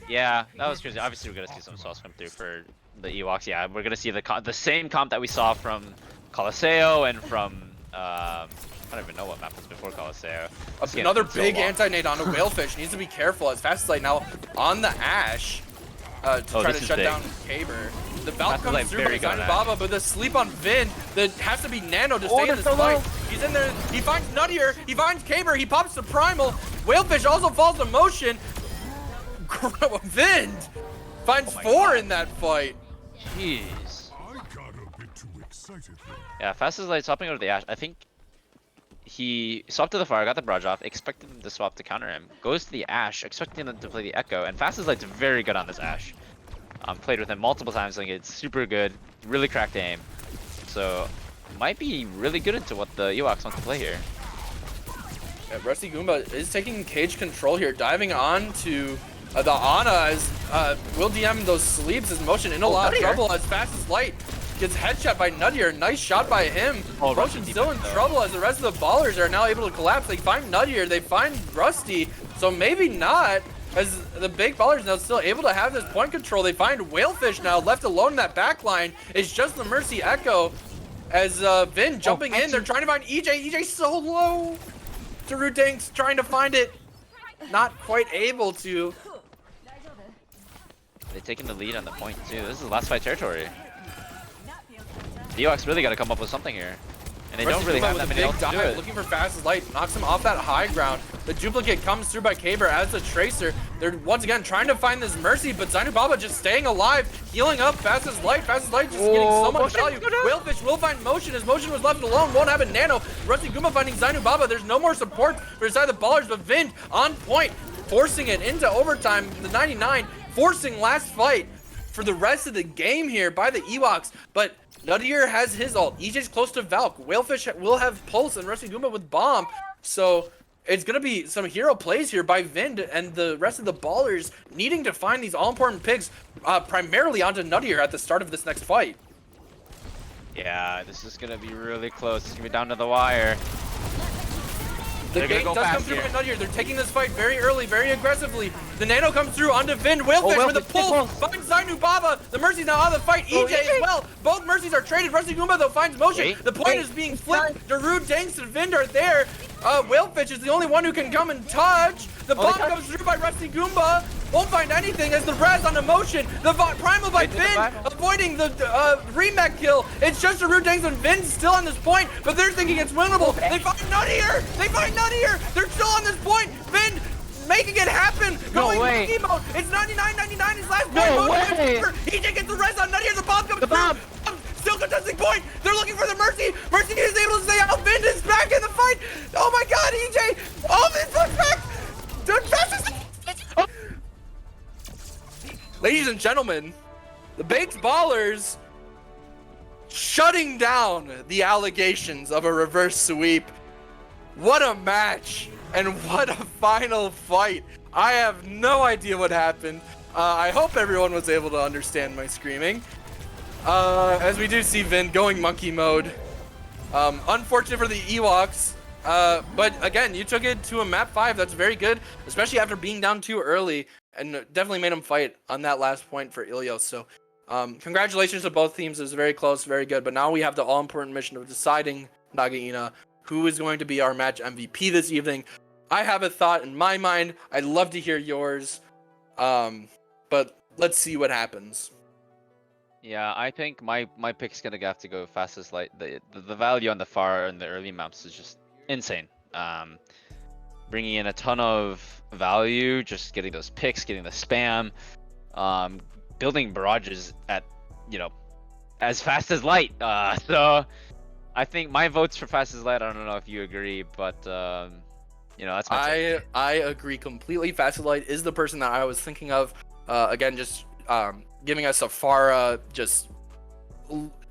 Yeah, that was crazy. Obviously, we're going to see some sauce come through for the Ewoks. Yeah, we're going to see the same comp that we saw from Colosseo and from... I don't even know what map was before Colosseo. Another big anti-nade onto Whalefish. Needs to be careful as Fastest Light now on the Ash. to try this to is shut big. down Caber. The Valk Fast as comes light through very by good on Baba, but the sleep on Vin, there has to be Nano to stay in this fight. He's in there, he finds Nuttier, he finds Caber, he pops the Primal. Whalefish also falls to motion. Vin finds 4 in that fight. Jeez. I got a bit too excited there. Yeah, Fast as Light swapping over the Ashe. I think he swapped to the Fire, got the barrage off, expected them to swap to counter him. Goes to the Ashe, expecting them to play the Echo, and Fast as Light's very good on this Ashe. Played with him multiple times, like it's super good, really cracked aim. So might be really good into what the Ewoks want to play here. Yeah, Rusty Goomba is taking cage control here, diving on to the Ana as will DM those sleeps, his motion in a lot of trouble as Fast as Light gets headshot by Nuttier. Nice shot by him. Motion still in trouble as the rest of the ballers are now able to collapse. They find Nuttier, they find Rusty, so maybe not. As the big ballers now still able to have this point control. They find Whalefish now left alone in that back line. It's just the Mercy Echo as Vin jumping in. They're trying to find EJ. EJ so low. Darudank's trying to find it. Not quite able to. They're taking the lead on the point too. This is the last fight territory. The Ewoks really got to come up with something here. And they don't really have that many else to do it. Looking for Fast as Light, knocks him off that high ground. The duplicate comes through by Caber as a tracer. They're once again trying to find this Mercy, but Zainubaba just staying alive, healing up Fast as Light. Fast as Light just getting so much value. Whalefish will find motion. His motion was left alone, won't have a nano. Rusty Goomba finding Zainubaba. There's no more support for his side of the ballers, but Vind on point, forcing it into overtime. The 99 forcing last fight for the rest of the game here by the Ewoks, but Nuttier has his ult. EJ's close to Valk. Whalefish will have Pulse and Rusty Goomba with Bomb. So it's going to be some hero plays here by Vind and the rest of the ballers needing to find these all-important picks primarily onto Nuttier at the start of this next fight. Yeah, this is going to be really close. It's going to be down to the wire. The gate does come through by Nuttier. They're taking this fight very early, very aggressively. The nano comes through onto Vin. Whalefish with a pull. Finds Zainubaba. The Mercy's now out of the fight. EJ as well. Both Mercies are traded. Rusty Goomba though finds motion. The point is being flipped. Darude, Danks, and Vind are there. Whalefish is the only one who can come and touch. The bomb comes through by Rusty Goomba. Won't find anything as the Raz on emotion. The Primal by Vin avoiding the remech kill. It's just Darude, Danks, and Vin still on this point, but they're thinking it's winnable. They find Nuttier. They find Nuttier. They're still on this point. Vin making it happen. Going monkey mode. It's 99-99 his last point. No way. EJ gets the Raz on Nuttier. The bomb comes through. Still contesting point. They're looking for the Mercy. Mercy is able to stay out. Vin is back in the fight. Oh my God, EJ. Oh, Vin's back. Dude, fastest. Ladies and gentlemen, the Baked Ballers shutting down the allegations of a reverse sweep. What a match and what a final fight. I have no idea what happened. I hope everyone was able to understand my screaming. As we do see Vin going monkey mode. Unfortunate for the Ewoks. But again, you took it to a map 5. That's very good, especially after being down too early, and definitely made him fight on that last point for Ilios. So congratulations to both teams. It was very close, very good. But now we have the all-important mission of deciding Nagaina, who is going to be our match MVP this evening. I have a thought in my mind. I'd love to hear yours. But let's see what happens. Yeah, I think my pick's gonna have to go Fast as Light. The value on the far and the early maps is just insane. Bringing in a ton of value, just getting those picks, getting the spam, building barrages at, as Fast as Light. So I think my vote's for Fast as Light. I don't know if you agree, but that's my take. I agree completely. Fast as Light is the person that I was thinking of. Again, just giving us a Pharah, just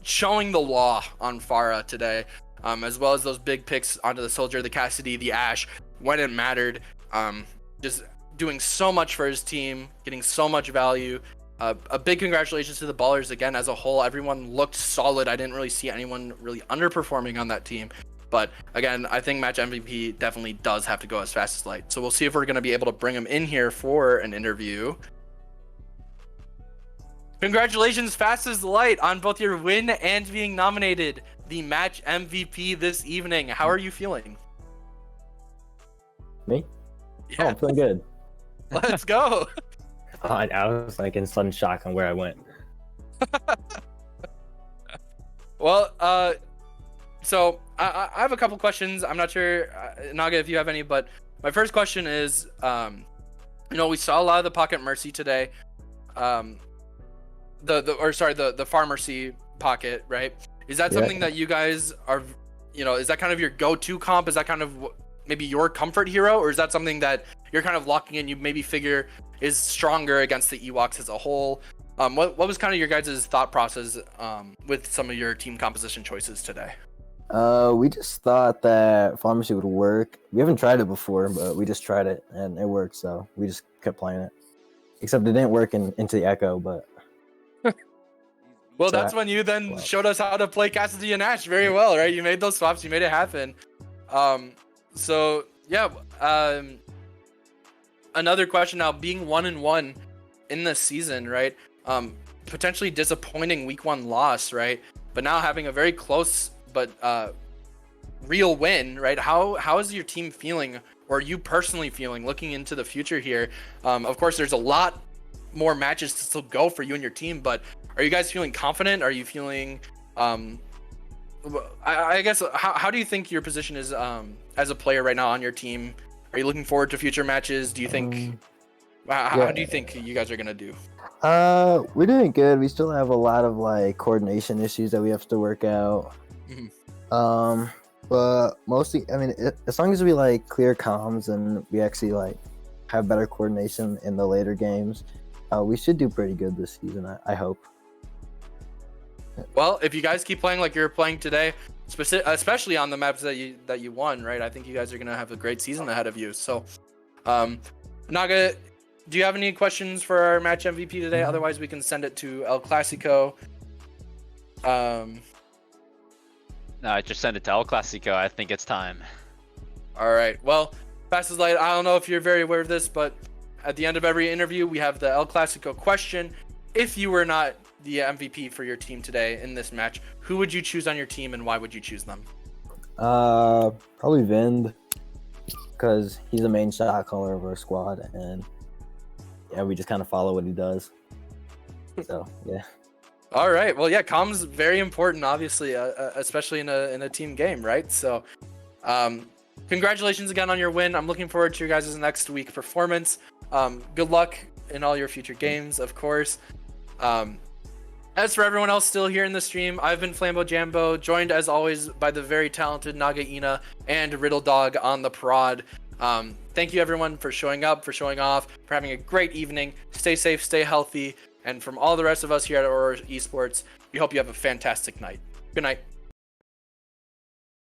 showing the law on Pharah today, as well as those big picks onto the Soldier, the Cassidy, the Ashe, when it mattered. Just doing so much for his team, getting so much value. A big congratulations to the Ballers again as a whole. Everyone looked solid. I didn't really see anyone really underperforming on that team. But again, I think match MVP definitely does have to go as Fast as Light. So we'll see if we're going to be able to bring him in here for an interview. Congratulations, Fast as Light, on both your win and being nominated the match MVP this evening. How are you feeling? Me? Yeah. Oh, I'm feeling good. Let's go. I was like in sudden shock on where I went. Well, so I have a couple questions. I'm not sure, Naga, if you have any, but my first question is, we saw a lot of the Pocket Mercy today. The Pharmacy Pocket, right? Is that something that you guys are, is that kind of your go-to comp? Is that kind of maybe your comfort hero, or is that something that you're kind of locking in? You maybe figure is stronger against the Ewoks as a whole. What was kind of your guys' thought process with some of your team composition choices today? We just thought that Pharmacy would work. We haven't tried it before, but we just tried it and it worked, so we just kept playing it. Except it didn't work into the Echo, but... Well, that's when you then showed us how to play Cassidy and Ash very well, right? You made those swaps, you made it happen. Another question now, being 1-1 in the season, right? Potentially disappointing week 1 loss, right? But now having a very close but real win, right? How is your team feeling, or you personally feeling, looking into the future here? Of course, there's a lot more matches to still go for you and your team, but are you guys feeling confident? Are you feeling I guess how do you think your position is as a player right now on your team? Are you looking forward to future matches? Do you think how do you think you guys are gonna do? We're doing good. We still have a lot of like coordination issues that we have to work out. But mostly, I mean, as long as we like clear comms and we actually like have better coordination in the later games, we should do pretty good this season. I hope. Well, if you guys keep playing like you're playing today, especially on the maps that you won, right? I think you guys are gonna have a great season ahead of you. So, Naga, do you have any questions for our match MVP today? Otherwise, we can send it to El Clasico. No, I just send it to El Clasico. I think it's time. All right. Well, Fast as Light, I don't know if you're very aware of this, but at the end of every interview, we have the El Clasico question. If you were not the MVP for your team today in this match, who would you choose on your team and why would you choose them? Probably Vind, because he's the main shot caller of our squad, and yeah, we just kind of follow what he does. So yeah. All right. Well, yeah, comms very important, obviously, especially in a team game, right? So, congratulations again on your win. I'm looking forward to your guys' next week performance. Good luck in all your future games, of course. As for everyone else still here in the stream, I've been FlamboJambo, joined as always by the very talented Nagaina and RiddleDog on the prod. Thank you everyone for showing up, for showing off, for having a great evening. Stay safe, stay healthy, and from all the rest of us here at Aurora Esports, we hope you have a fantastic night. Good night.